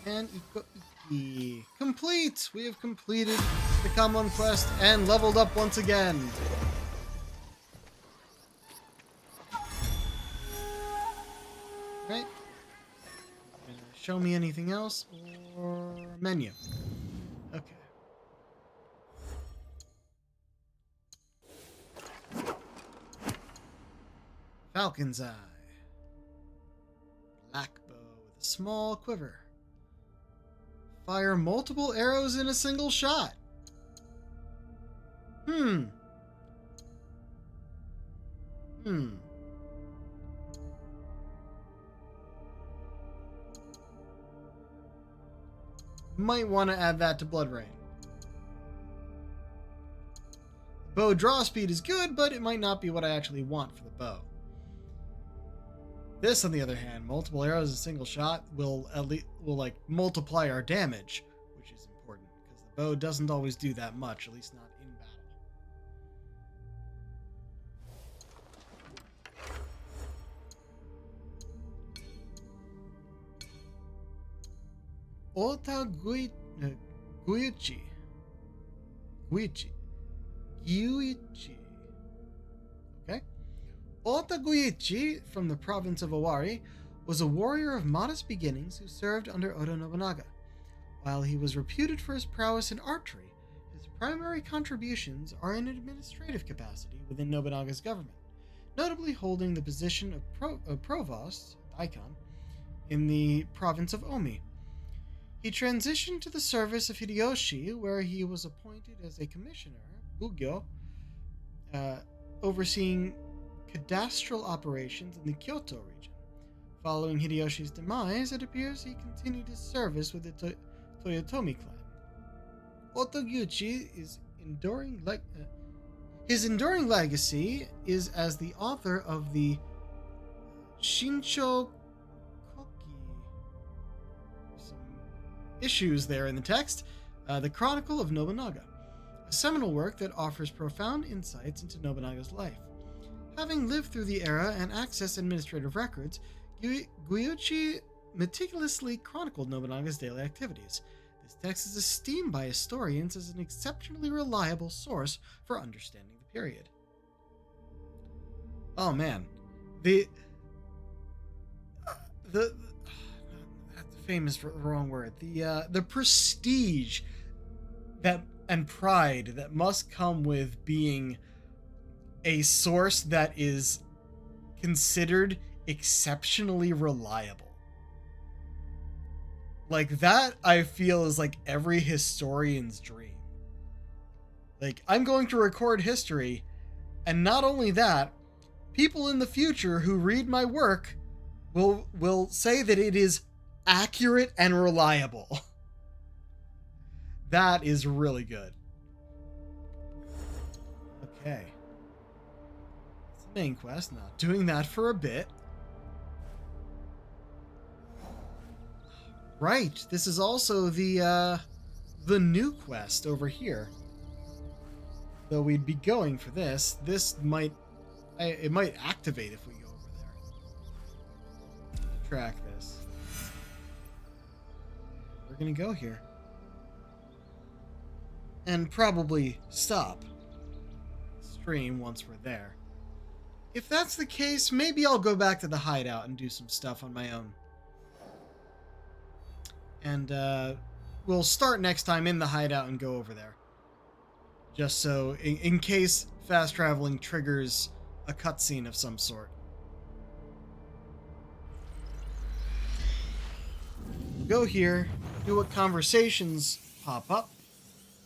and Iko-Iki. Complete! We have completed the Kamon quest and leveled up once again. Right? Show me anything else or menu. Okay. Falcon's Eye. Black bow with a small quiver. Fire multiple arrows in a single shot. Might want to add that to Blood Rain. Bow draw speed is good, but it might not be what I actually want for the bow. This, on the other hand, multiple arrows in a single shot will like multiply our damage, which is important because the bow doesn't always do that much, at least not in battle. Ota Gyuichi. Okay. Ota Gyuichi, from the province of Owari, was a warrior of modest beginnings who served under Oda Nobunaga. While he was reputed for his prowess in archery, his primary contributions are in administrative capacity within Nobunaga's government, notably holding the position of provost, daikon, in the province of Omi. He transitioned to the service of Hideyoshi, where he was appointed as a commissioner, Bugyo, overseeing cadastral operations in the Kyoto region. Following Hideyoshi's demise, it appears he continued his service with the Toyotomi clan. Otoguchi is his enduring legacy is as the author of the Shincho Koki. Some issues there in the text. The Chronicle of Nobunaga, a seminal work that offers profound insights into Nobunaga's life. Having lived through the era and accessed administrative records, Gyuichi meticulously chronicled Nobunaga's daily activities. This text is esteemed by historians as an exceptionally reliable source for understanding the period. Oh man, the fame is the wrong word. The prestige that and pride that must come with being a source that is considered exceptionally reliable. Like that, I feel is like every historian's dream. Like, I'm going to record history, and not only that, people in the future who read my work will say that it is accurate and reliable. That is really good. Okay. It's the main quest, not doing that for a bit. Right, this is also the new quest over here. Though we'd be going for this. This might... it might activate if we go over there. Track this. We're gonna go here. And probably stop stream once we're there. If that's the case, maybe I'll go back to the hideout and do some stuff on my own. And we'll start next time in the hideout and go over there. Just so, in case fast traveling triggers a cutscene of some sort. We'll go here, do what conversations pop up.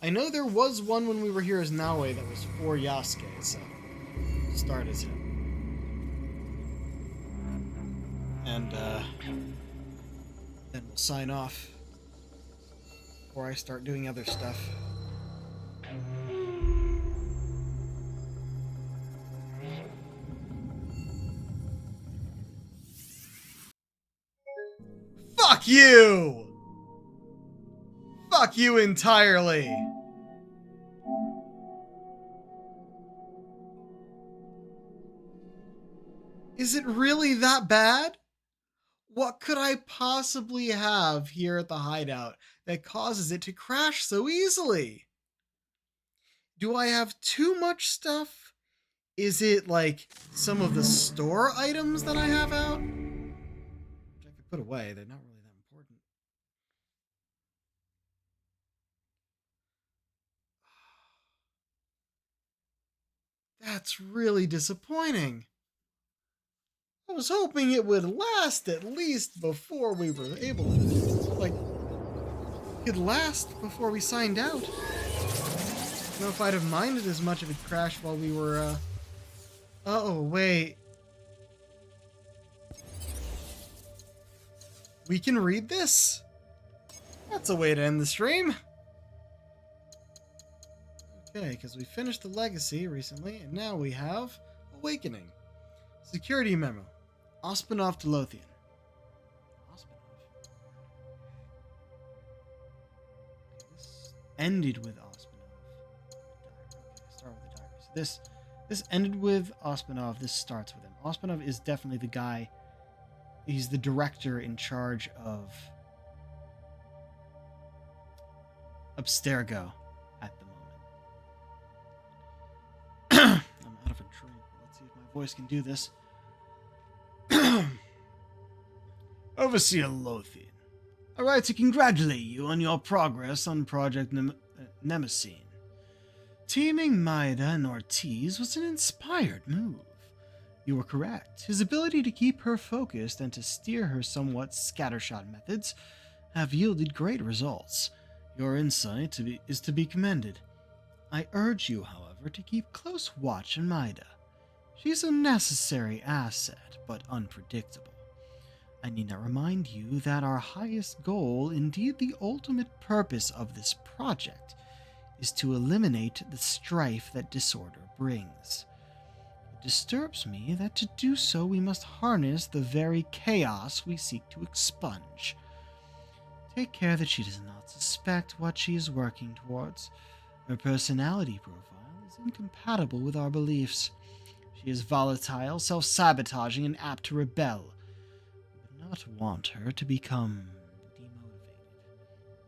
I know there was one when we were here as Naoe that was for Yasuke, so we'll start as him. And then we'll sign off before I start doing other stuff. Fuck you! Fuck you entirely! Is it really that bad? What could I possibly have here at the hideout that causes it to crash so easily? Do I have too much stuff? Is it like some of the store items that I have out? Which I could put away, they're not really that important. That's really disappointing. I was hoping it would last at least before we were able to, like, could last before we signed out. I don't know if I'd have minded as much if it crashed while we were, oh, wait. We can read this? That's a way to end the stream. Okay, because we finished the Legacy recently, and now we have Awakening. Security memo. Ospinov to Lothian. This ended with Ospinov. Start with the diary. So this ended with Ospinov. This starts with him. Ospinov is definitely the guy. He's the director in charge of Abstergo at the moment. I'm out of a drink. Let's see if my voice can do this. Overseer Lothian, I write to congratulate you on your progress on Project Nemesine. Teaming Maida and Ortiz was an inspired move. You were correct. His ability to keep her focused and to steer her somewhat scattershot methods have yielded great results. Your insight is to be commended. I urge you, however, to keep close watch on Maida. She's a necessary asset, but unpredictable. I need not remind you that our highest goal, indeed the ultimate purpose of this project, is to eliminate the strife that disorder brings. It disturbs me that to do so we must harness the very chaos we seek to expunge. Take care that she does not suspect what she is working towards. Her personality profile is incompatible with our beliefs. She is volatile, self-sabotaging, and apt to rebel. We would not want her to become demotivated.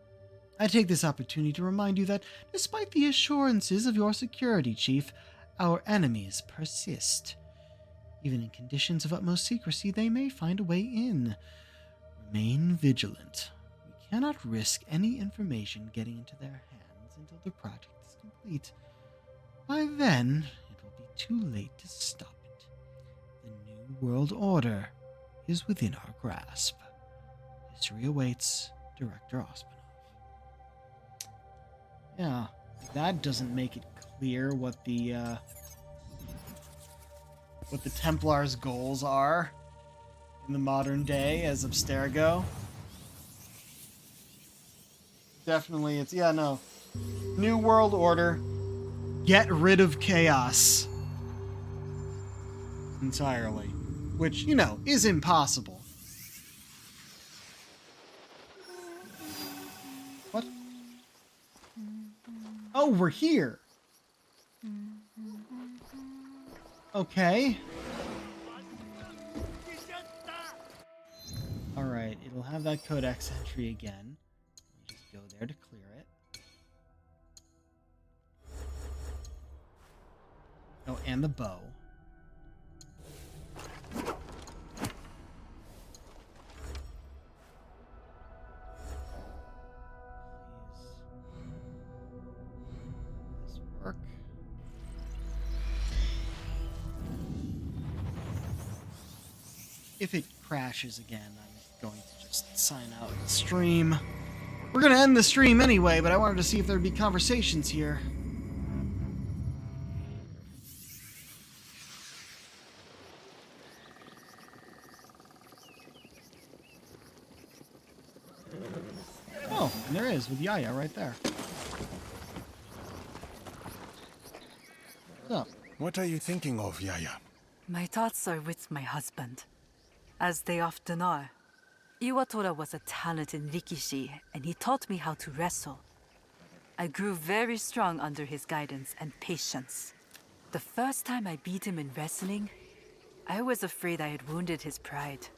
I take this opportunity to remind you that, despite the assurances of your security chief, our enemies persist. Even in conditions of utmost secrecy, they may find a way in. Remain vigilant. We cannot risk any information getting into their hands until the project is complete. By then, it will be too late to stop it. The New World Order is within our grasp. History awaits Director Ospinov. Yeah, that doesn't make it clear what the Templars' goals are in the modern day as Abstergo. Definitely, it's New World Order. Get rid of chaos entirely, which, is impossible. What? Oh, we're here. Okay. Alright, it'll have that codex entry again. Just go there to clear it. Oh, and the bow. Please. This work. If it crashes again, I'm going to just sign out the stream. We're going to end the stream anyway, but I wanted to see if there'd be conversations here. Oh, and there is, with Yaya right there. What's up? What are you thinking of, Yaya? My thoughts are with my husband. As they often are. Iwatora was a talented rikishi, and he taught me how to wrestle. I grew very strong under his guidance and patience. The first time I beat him in wrestling, I was afraid I had wounded his pride.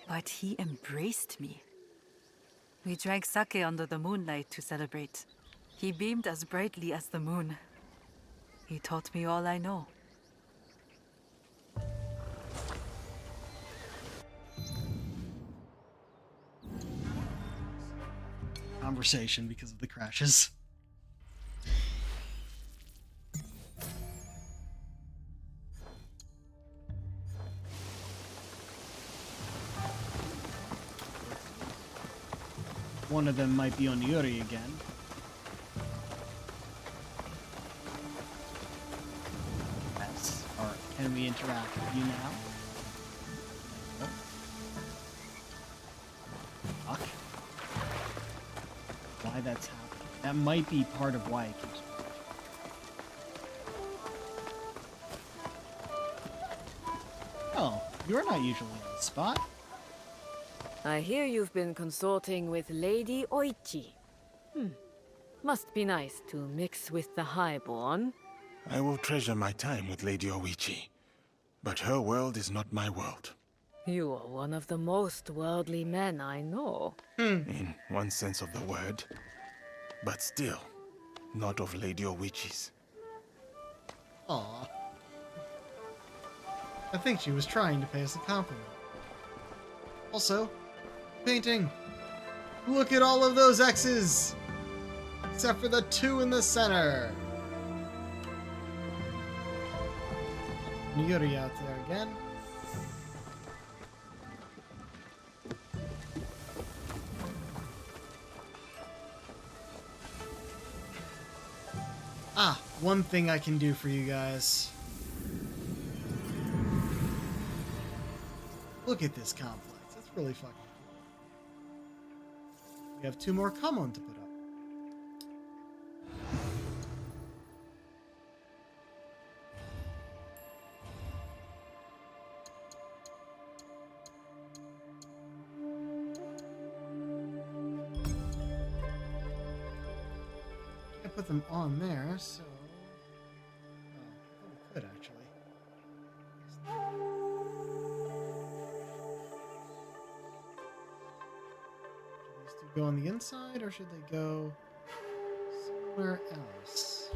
But he embraced me. We drank sake under the moonlight to celebrate. He beamed as brightly as the moon. He taught me all I know. Conversation because of the crashes. One of them might be on Yuri again. Yes. Or can we interact with you now? Oh. Fuck. Why that's happening. That might be part of why it keeps working. Oh, You're not usually on the spot. I hear you've been consorting with Lady Oichi. Must be nice to mix with the highborn. I will treasure my time with Lady Oichi, but her world is not my world. You are one of the most worldly men I know. In one sense of the word, but still, not of Lady Oichi's. Aw. I think she was trying to pay us a compliment. Also, painting. Look at all of those X's! Except for the 2 in the center. Niyori out there again. Ah, one thing I can do for you guys. Look at this complex. It's really fucking cool. We have 2 more Kamon to put up. Can't put them on there, so... Oh, we could actually. Go on the inside, or should they go somewhere else?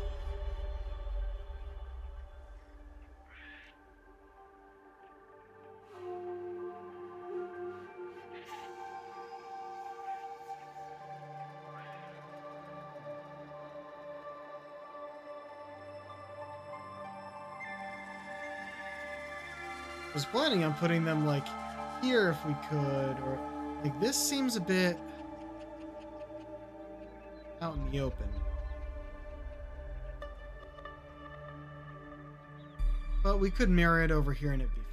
I was planning on putting them like here if we could, or like this seems a bit out in the open. But we could mirror it over here and it'd be fine.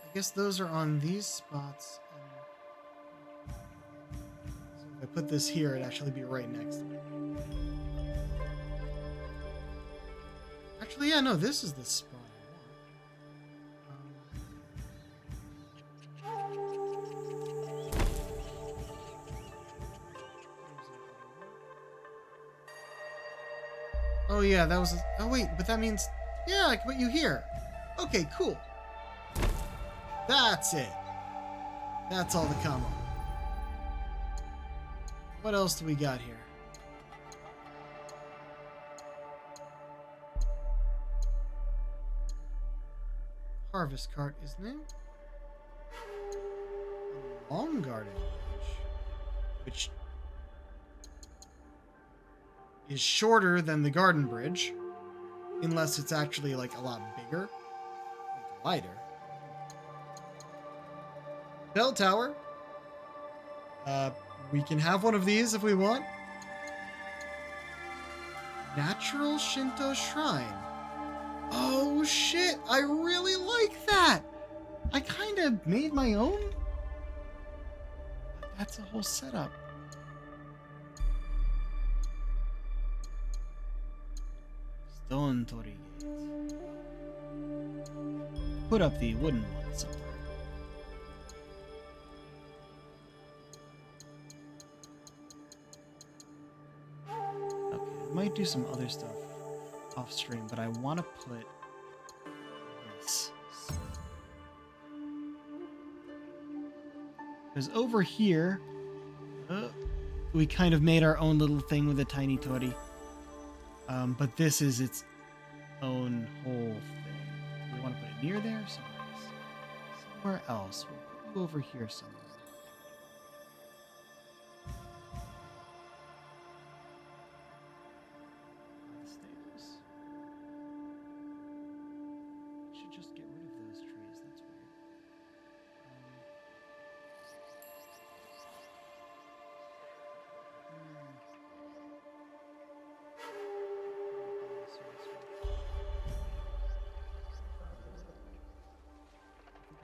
I guess those are on these spots. If I put this here, it'd actually be right next to it. Actually, yeah, no, this is the spot I want. Oh, yeah, that was... Oh, wait, but that means... Yeah, I can put you here. Okay, cool. That's it. That's all the combo. What else do we got here? Harvest cart is new. A long garden bridge, which is shorter than the garden bridge, unless it's actually like a lot bigger, like wider. Bell tower. We can have one of these if we want. Natural Shinto shrine. Oh shit, I really like that. I kind of made my own. But that's a whole setup. Stone Torii Gate. Put up the wooden one somewhere. Might do some other stuff off stream, but I want to put this. Because over here, we kind of made our own little thing with a tiny Tori. But this is its own whole thing. Do we want to put it near there? Somewhere else. We'll put you over here somewhere.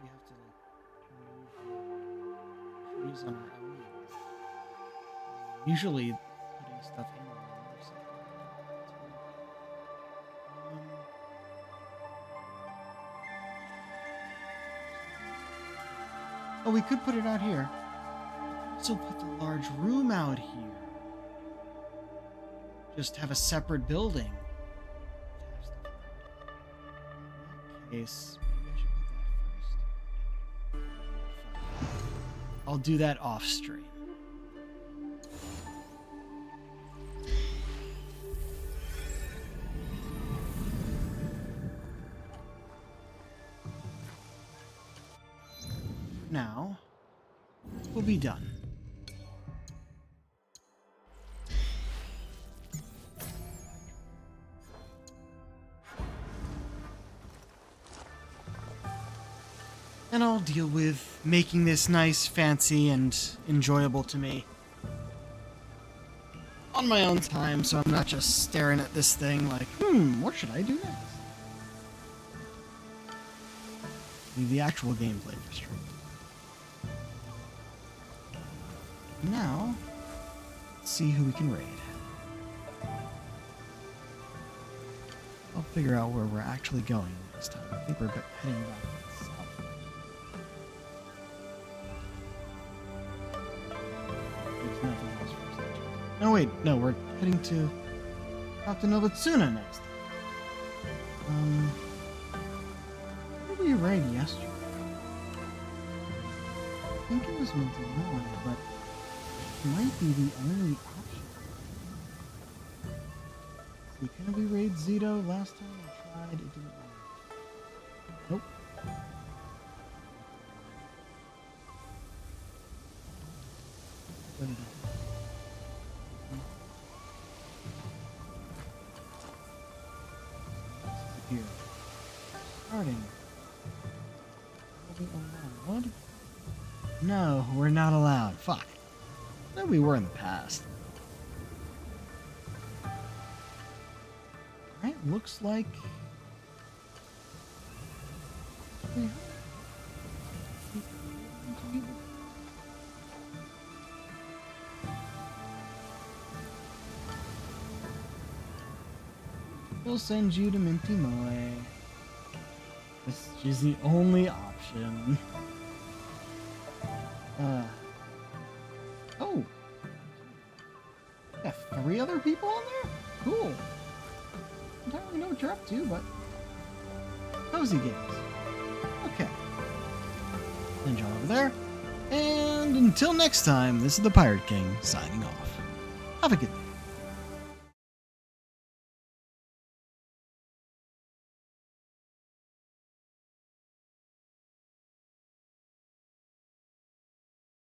We have to like on our own. Usually putting stuff in the room or something. Oh, we could put it out here. Also put the large room out here. Just have a separate building. In that case, maybe I should put that first. I'll do that off stream. Now, we'll be done. And I'll deal with making this nice, fancy, and enjoyable to me on my own time, so I'm not just staring at this thing like, what should I do next? Leave the actual gameplay for stream. Now, let's see who we can raid. I'll figure out where we're actually going this time. I think we're heading back south. There's nothing else for us to do. No, wait, no, we're heading to Nobutsuna next. Where did we raid yesterday? I think it was Montanoi, but it might be the only option. See, couldn't we raid Zito last time I tried? It didn't work. Nope. What did I do? Here. Starting. What? No, we're not allowed. Fuck. No, we were in the past. Alright, looks like... We'll send you to Minty Moe. This is the only option. Oh! Got 3 other people on there? Cool. I don't really know what you're up to, but... Cozy games. Okay. Send y'all over there. And until next time, this is the Pirate King signing off. Have a good day.